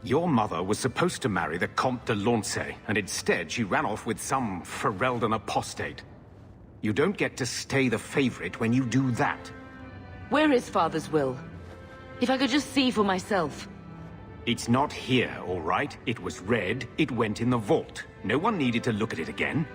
[SPEAKER 18] Your mother was supposed to marry the Comte de Launcey, and instead she ran off with some Ferelden apostate. You don't get to stay the favorite when you do that.
[SPEAKER 3] Where is Father's will? If I could just see for myself.
[SPEAKER 18] It's not here, all right? It was read, it went in the vault. No one needed to look at it again.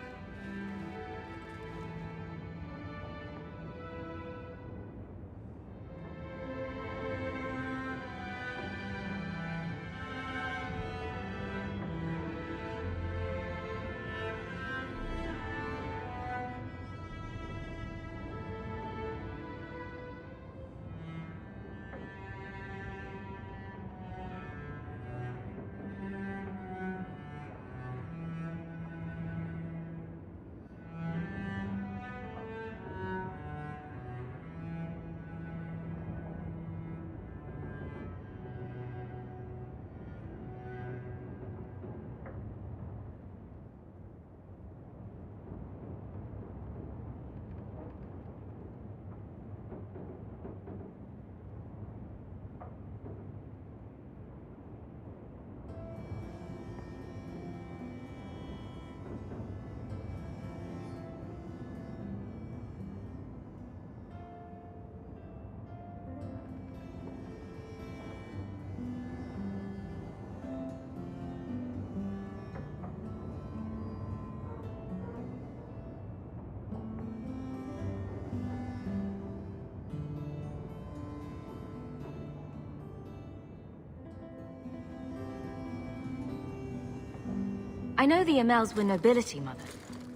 [SPEAKER 9] I know the Amels were nobility, Mother,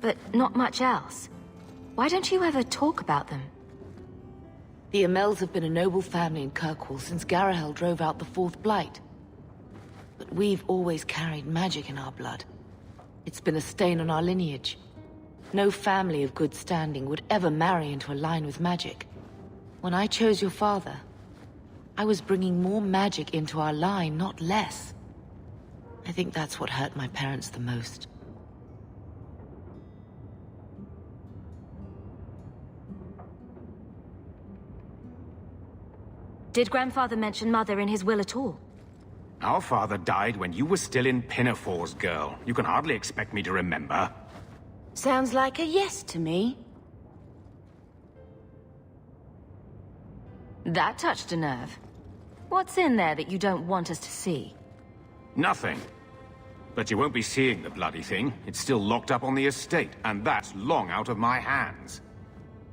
[SPEAKER 9] but not much else. Why don't you ever talk about them?
[SPEAKER 3] The Amels have been a noble family in Kirkwall since Garahel drove out the Fourth Blight. But we've always carried magic in our blood. It's been a stain on our lineage. No family of good standing would ever marry into a line with magic. When I chose your father, I was bringing more magic into our line, not less. I think that's what hurt my parents the most.
[SPEAKER 9] Did Grandfather mention Mother in his will at all?
[SPEAKER 18] Our father died when you were still in Pinafores, girl. You can hardly expect me to remember.
[SPEAKER 7] Sounds like a yes to me.
[SPEAKER 9] That touched a nerve. What's in there that you don't want us to see?
[SPEAKER 18] Nothing. But you won't be seeing the bloody thing. It's still locked up on the estate, and that's long out of my hands.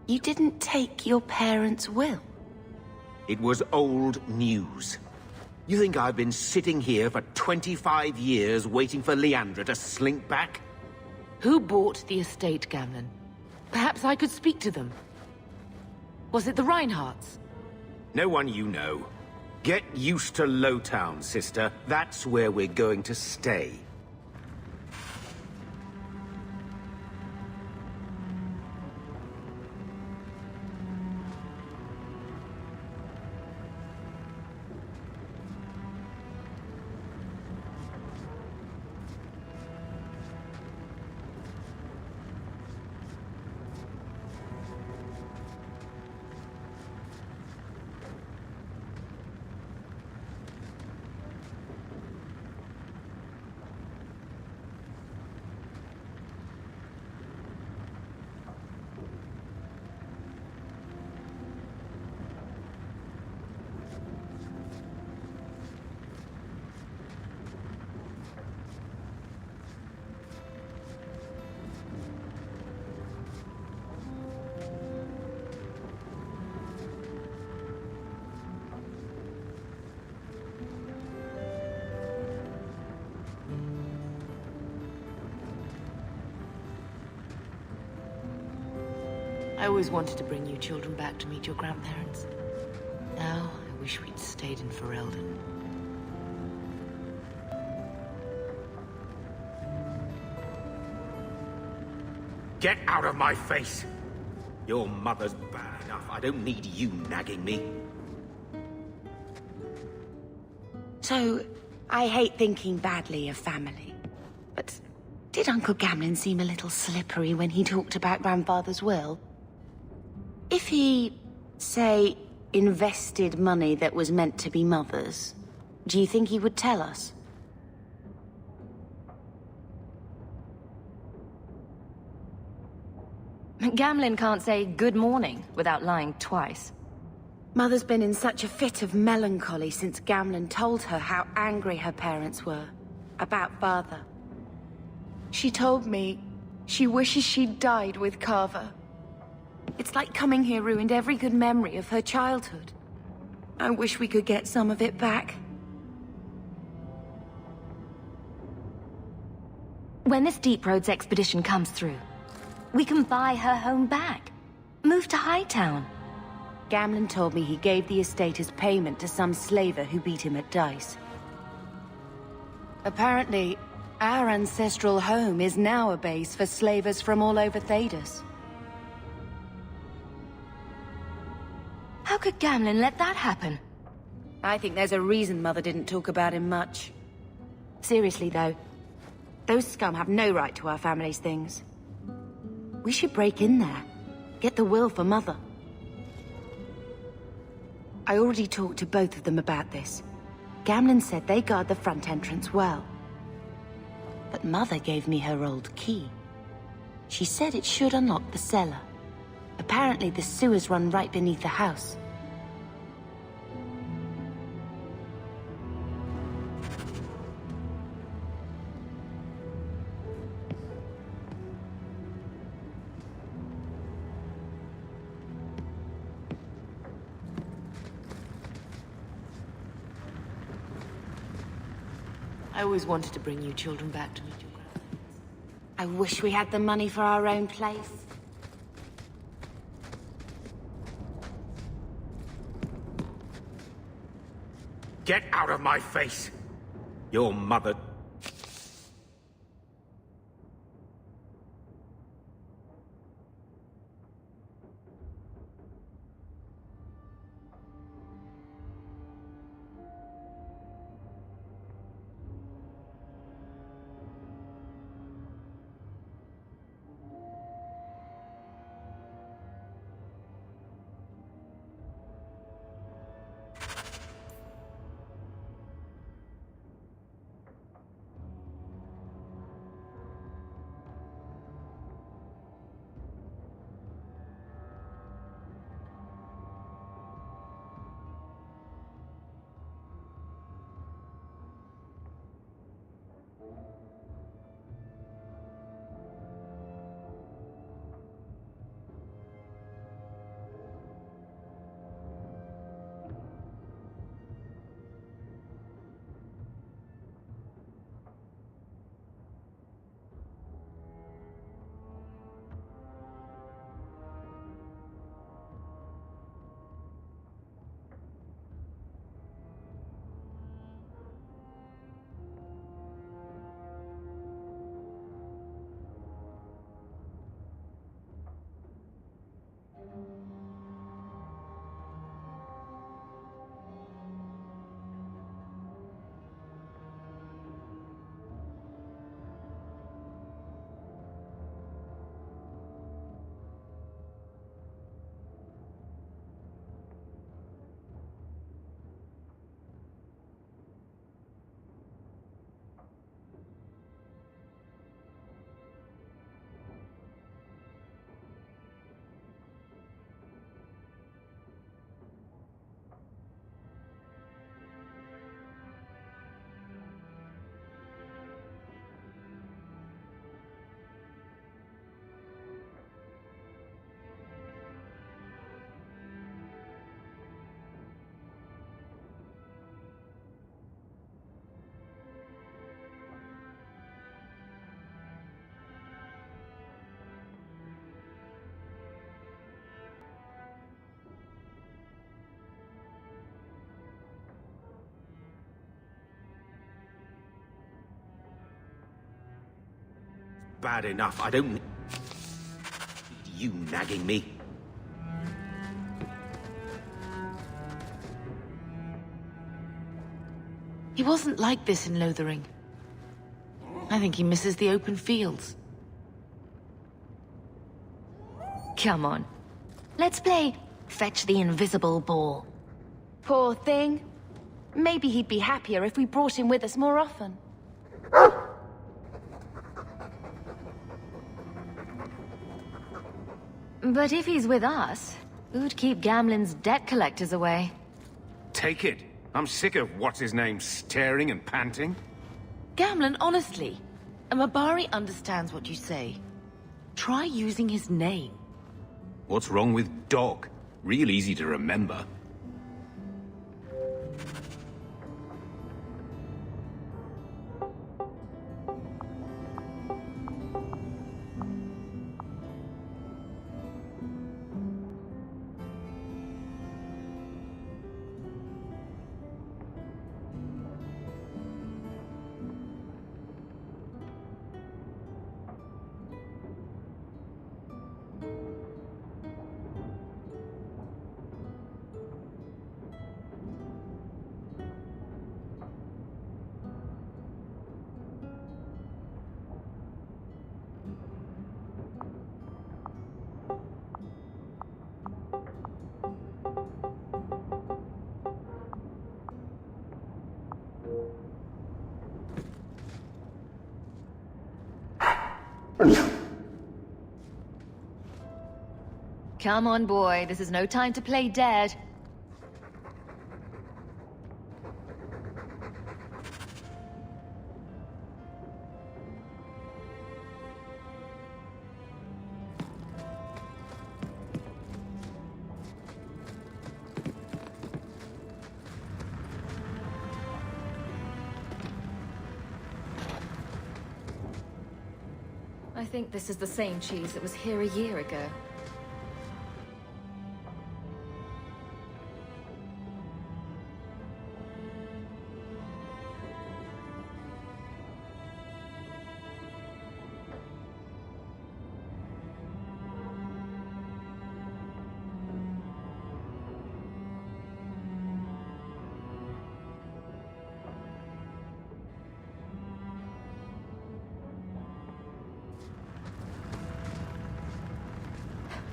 [SPEAKER 7] You didn't take your parents' will?
[SPEAKER 8] It was old news. You think I've been sitting here for 25 years waiting for Leandra to slink back?
[SPEAKER 3] Who bought the estate, Gamlen? Perhaps I could speak to them. Was it the Reinhardts?
[SPEAKER 8] No one you know. Get used to Lowtown, sister. That's where we're going to stay.
[SPEAKER 3] I always wanted to bring you children back to meet your grandparents. Now, I wish we'd stayed in Ferelden.
[SPEAKER 8] Get out of my face! Your mother's bad enough. I don't need you nagging me.
[SPEAKER 7] So, I hate thinking badly of family. But did Uncle Gamlin seem a little slippery when he talked about Grandfather's will? If he, say, invested money that was meant to be Mother's, do you think he would tell us?
[SPEAKER 9] Gamlin can't say good morning without lying twice.
[SPEAKER 7] Mother's been in such a fit of melancholy since Gamlin told her how angry her parents were about Father. She told me she wishes she'd died with Carver. It's like coming here ruined every good memory of her childhood. I wish we could get some of it back.
[SPEAKER 9] When this Deep Roads expedition comes through, we can buy her home back. Move to Hightown.
[SPEAKER 7] Gamlin told me he gave the estate as payment to some slaver who beat him at dice. Apparently, our ancestral home is now a base for slavers from all over Thedas.
[SPEAKER 9] How could Gamlin let that happen?
[SPEAKER 7] I think there's a reason Mother didn't talk about him much.
[SPEAKER 9] Seriously, though.
[SPEAKER 7] Those scum have no right to our family's things. We should break in there. Get the will for Mother. I already talked to both of them about this. Gamlin said they guard the front entrance well. But Mother gave me her old key. She said it should unlock the cellar. Apparently the sewers run right beneath the house.
[SPEAKER 3] I always wanted to bring you children back to meet your grandparents.
[SPEAKER 7] I wish we had the money for our own place.
[SPEAKER 8] Get out of my face! Your mother... Bad enough. I don't... You nagging me?
[SPEAKER 3] He wasn't like this in Lothering. I think he misses the open fields.
[SPEAKER 9] Come on. Let's play Fetch the Invisible Ball.
[SPEAKER 7] Poor thing. Maybe he'd be happier if we brought him with us more often.
[SPEAKER 9] But if he's with us, who'd keep Gamlen's debt collectors away?
[SPEAKER 18] Take it. I'm sick of what's-his-name staring and panting.
[SPEAKER 3] Gamlen, honestly, a Mabari understands what you say. Try using his name.
[SPEAKER 18] What's wrong with Dog? Real easy to remember.
[SPEAKER 9] Come on, boy. This is no time to play dead. I think this is the same cheese that was here a year ago.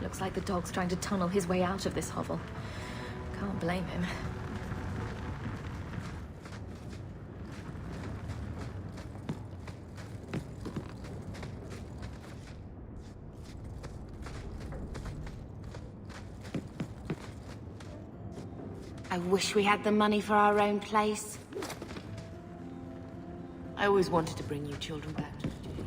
[SPEAKER 9] Looks like the dog's trying to tunnel his way out of this hovel. Can't blame him.
[SPEAKER 7] I wish we had the money for our own place.
[SPEAKER 3] I always wanted to bring you children back to the studio.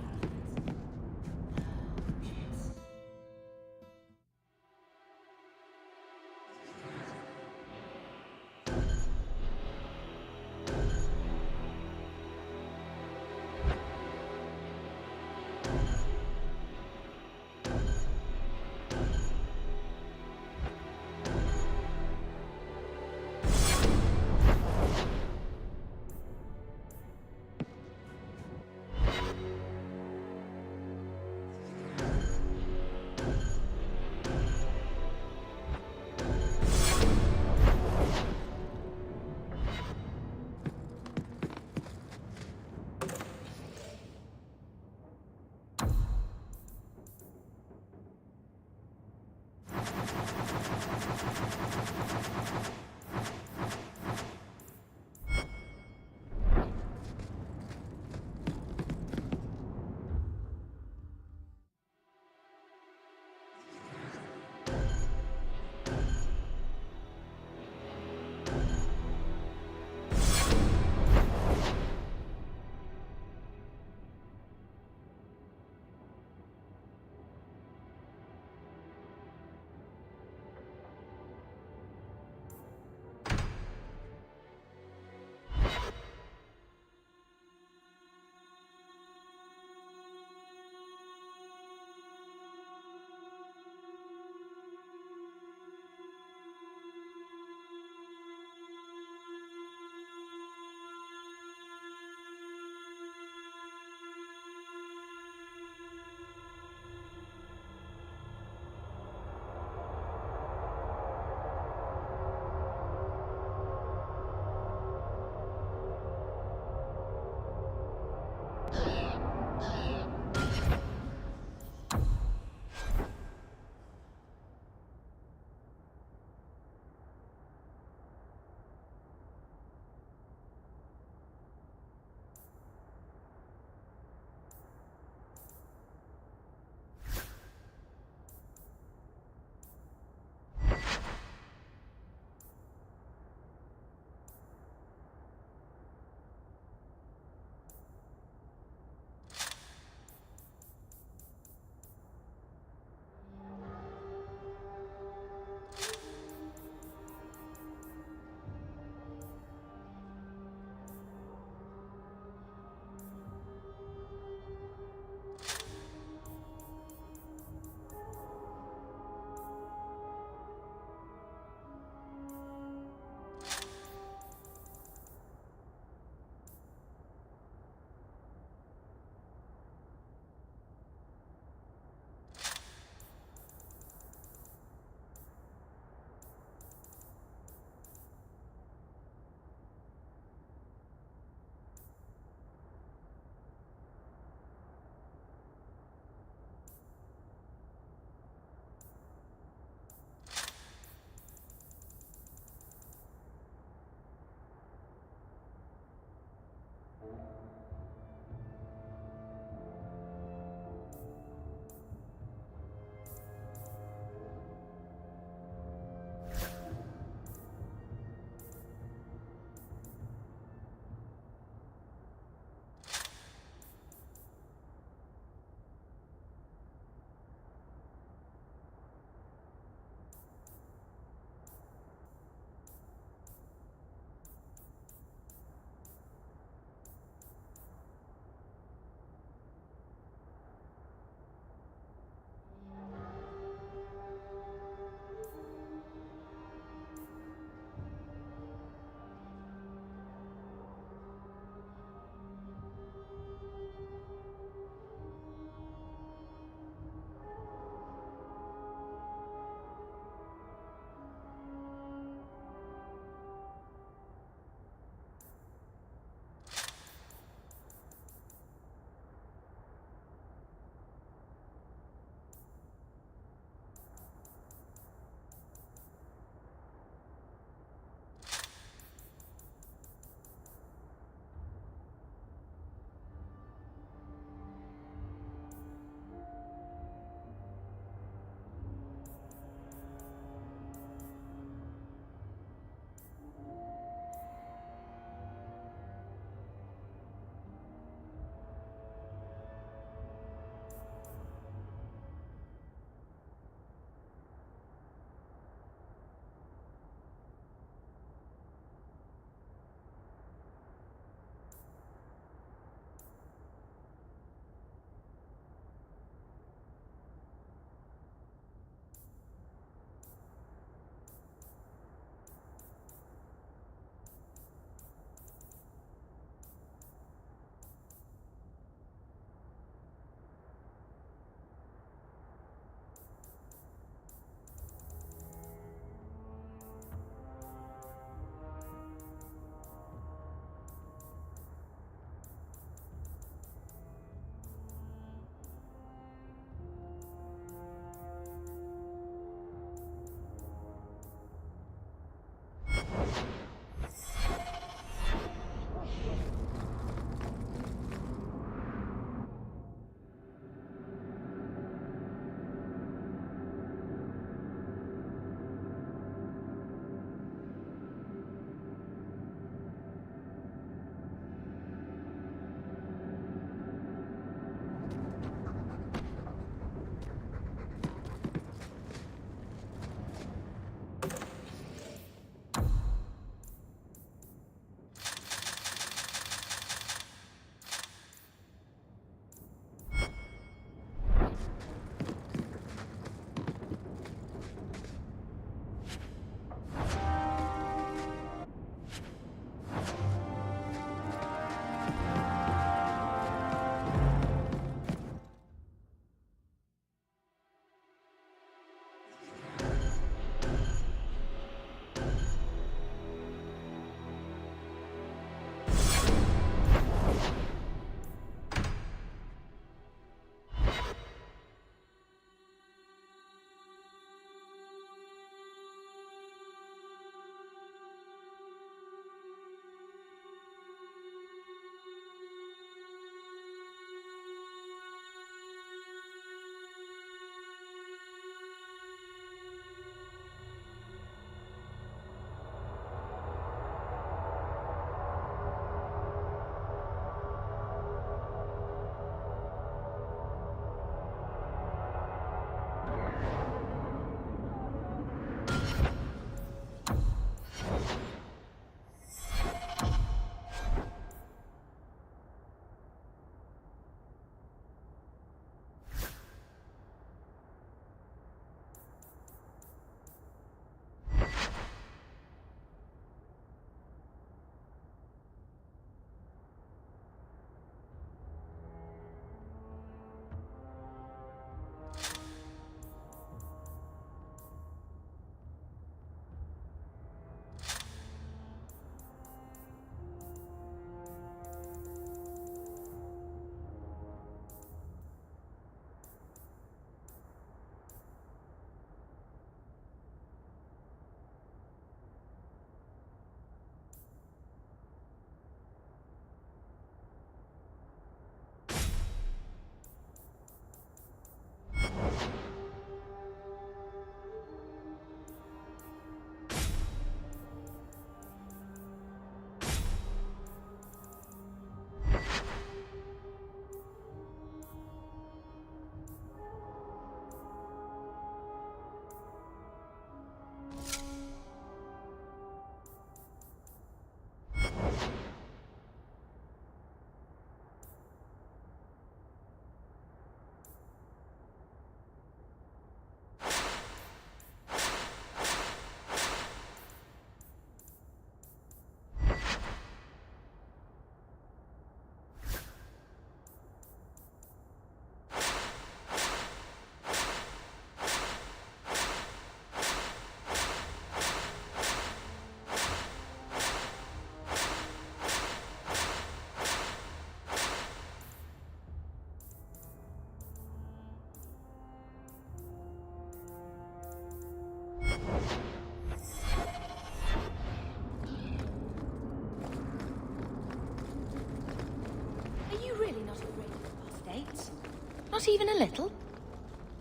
[SPEAKER 10] Not even a little?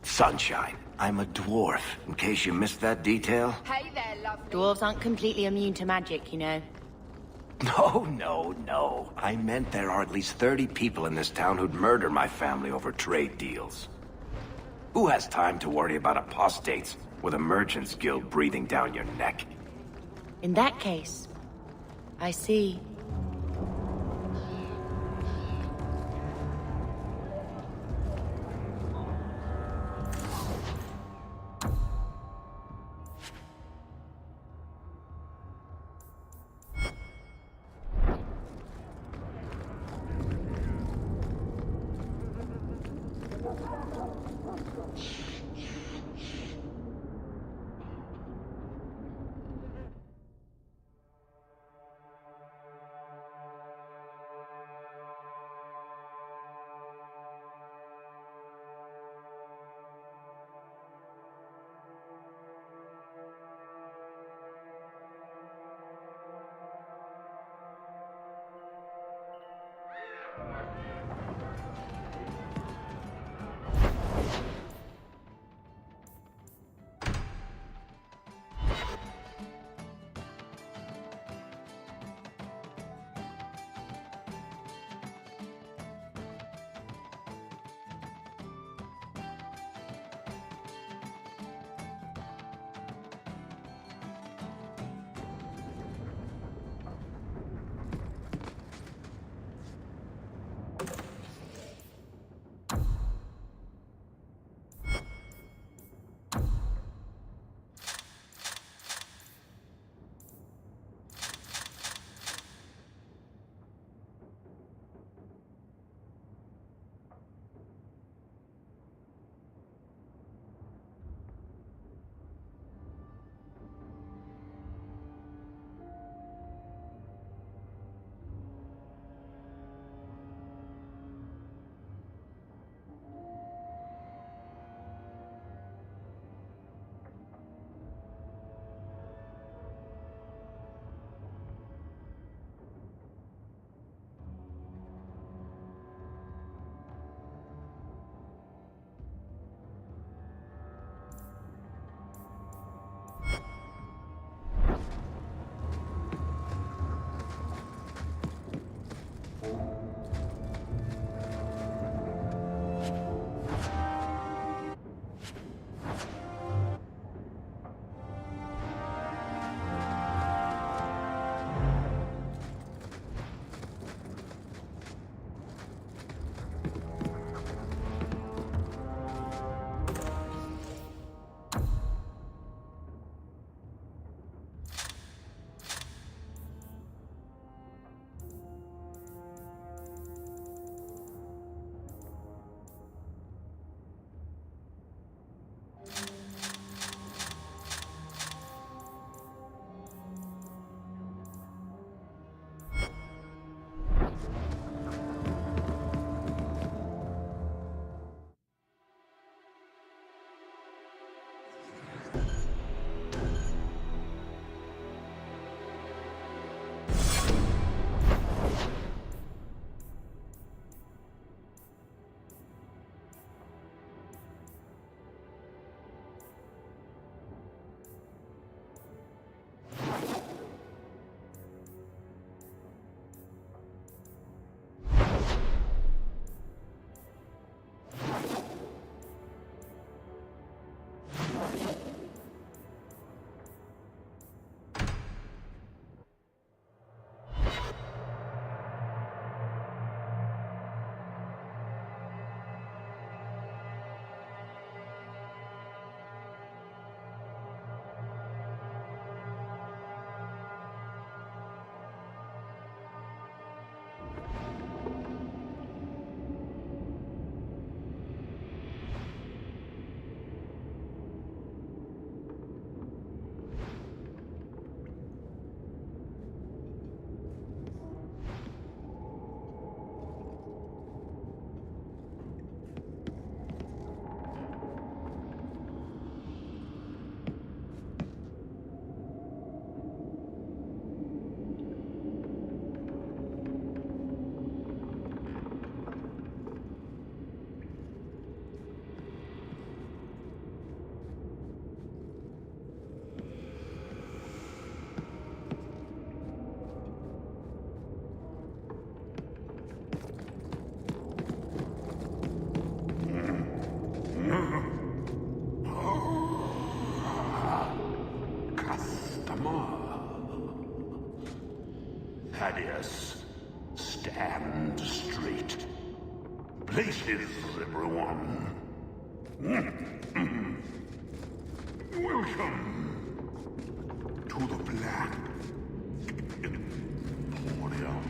[SPEAKER 13] Sunshine, I'm a dwarf, in case you missed that detail.
[SPEAKER 7] Hey there, lovely. Dwarves aren't completely immune to magic, you know.
[SPEAKER 13] No. I meant there are at least 30 people in this town who'd murder my family over trade deals. Who has time to worry about apostates with a merchant's guild breathing down your neck?
[SPEAKER 7] In that case, I see.
[SPEAKER 19] places, everyone. Welcome to the Black Emporium.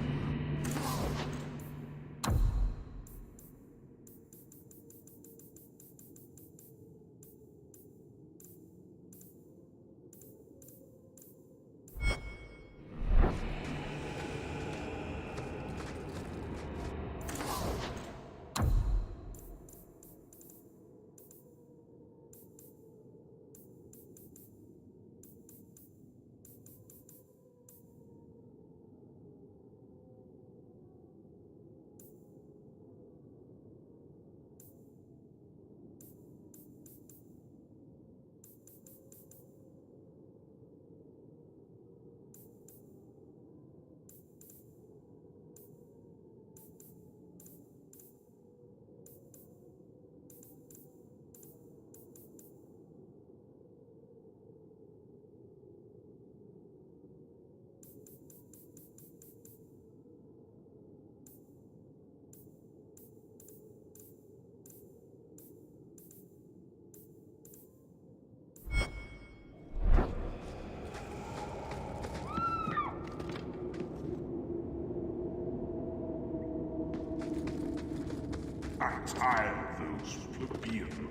[SPEAKER 19] I'm tired of those plebeian.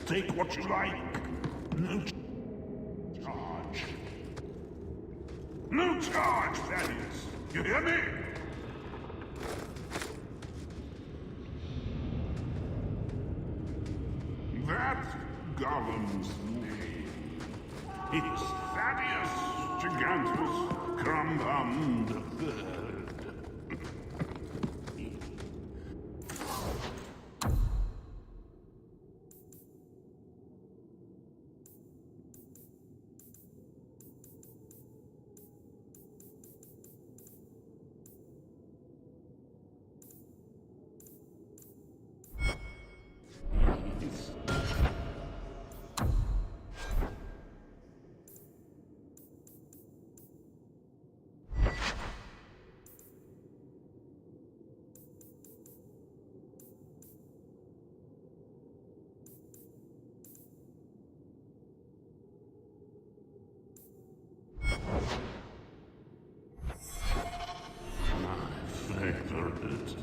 [SPEAKER 19] Take what you like. No charge. No charge, Thaddeus. You hear me? That's Gollum's name. It's Thaddeus Gigantus Crumbum III. Favorite.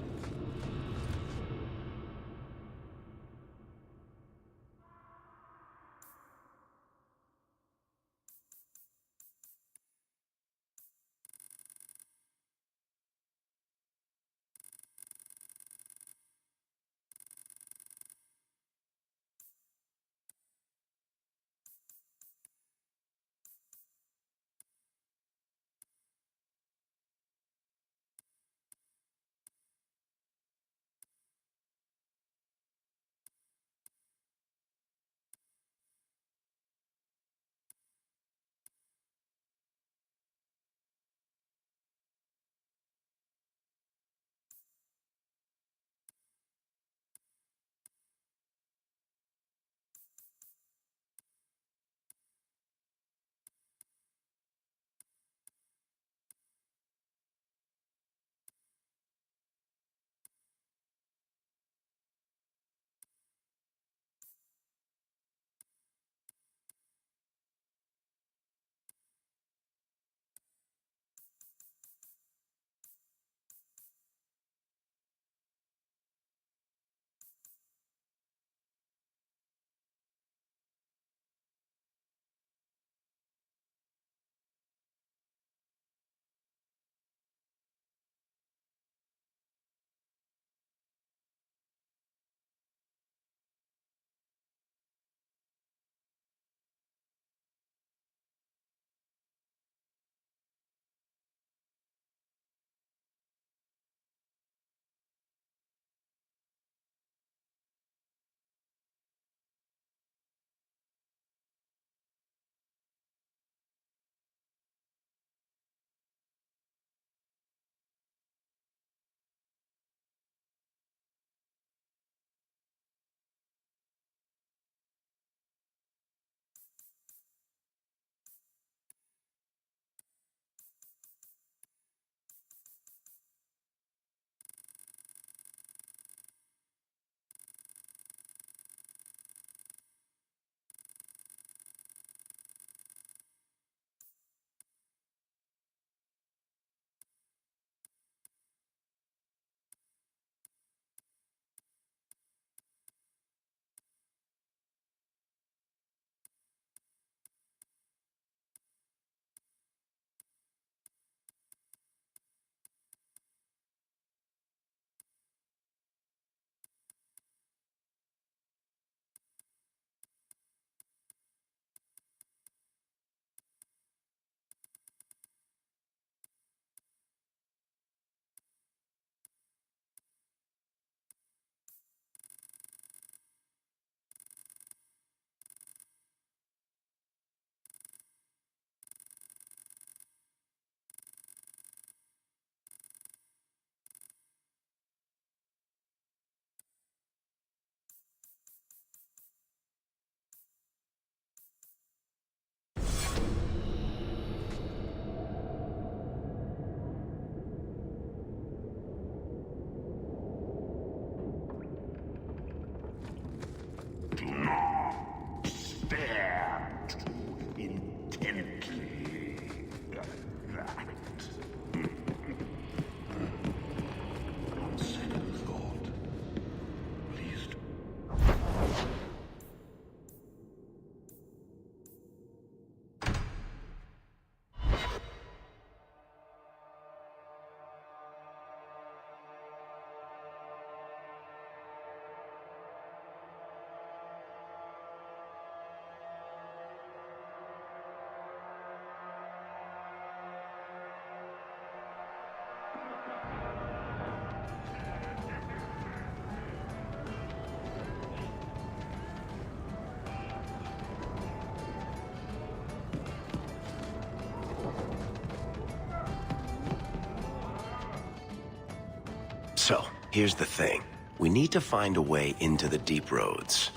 [SPEAKER 13] So, here's the thing. We need to find a way into the deep roads.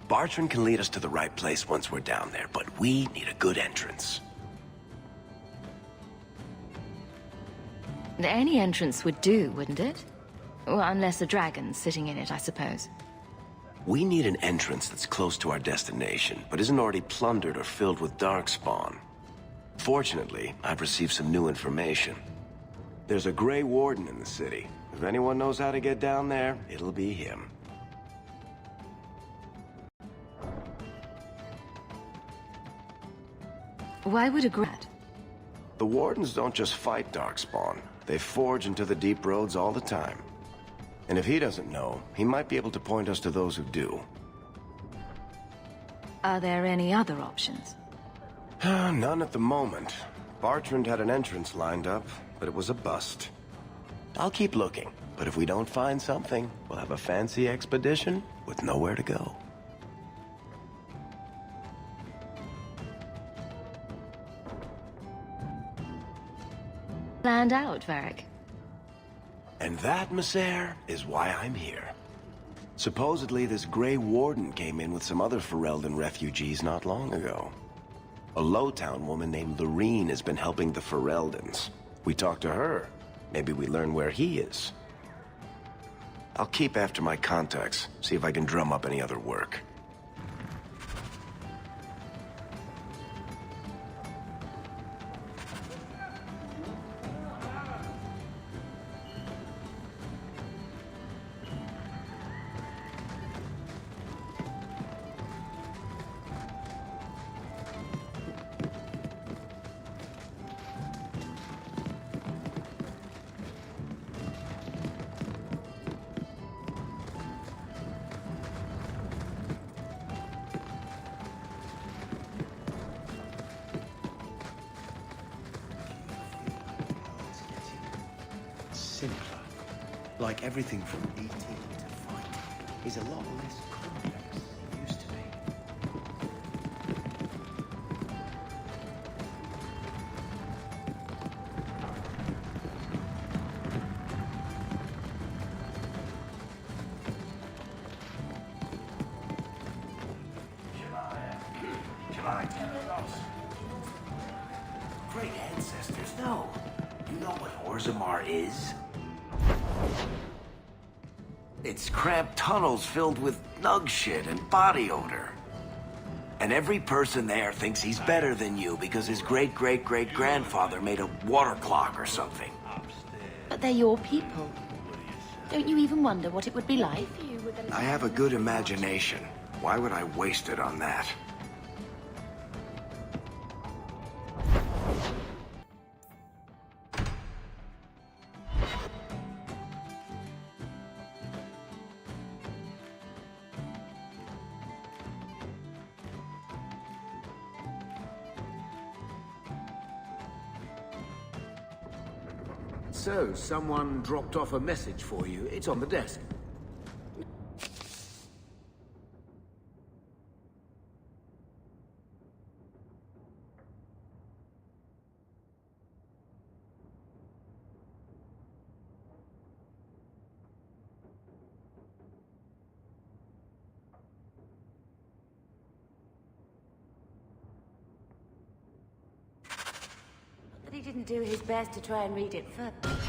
[SPEAKER 13] Bartrand can lead us to the right place once we're down there, but we need a good entrance.
[SPEAKER 9] Any entrance would do, wouldn't it? Well, unless a dragon's sitting in it, I suppose.
[SPEAKER 13] We need an entrance that's close to our destination, but isn't already plundered or filled with darkspawn. Fortunately, I've received some new information. There's a Grey Warden in the city. If anyone knows how to get down there, it'll be him.
[SPEAKER 9] Why would a Grad?
[SPEAKER 13] The Wardens don't just fight darkspawn. They forge into the deep roads all the time. And if he doesn't know, he might be able to point us to those who do.
[SPEAKER 9] Are there any other options?
[SPEAKER 13] None at the moment. Bartrand had an entrance lined up, but it was a bust. I'll keep looking, but if we don't find something, we'll have a fancy expedition with nowhere to go.
[SPEAKER 9] Planned out, Varric.
[SPEAKER 13] And that, Messere, is why I'm here. Supposedly, this Grey Warden came in with some other Ferelden refugees not long ago. A Lowtown woman named Lorene has been helping the Fereldans. We talked to her. Maybe we learn where he is. I'll keep after my contacts, see if I can drum up any other work.
[SPEAKER 17] Simpler. Like everything from eating to fighting is a lot less complex than it used to be.
[SPEAKER 8] Great ancestors, no. You know what Orzammar is? It's cramped tunnels filled with nug shit and body odor. And every person there thinks he's better than you because his great-great-great-grandfather made a water clock or something.
[SPEAKER 7] But they're your people. Don't you even wonder what it would be like?
[SPEAKER 13] I have a good imagination. Why would I waste it on that?
[SPEAKER 8] So, someone dropped off a message for you. It's on the desk.
[SPEAKER 7] But he didn't do his best to try and read it first.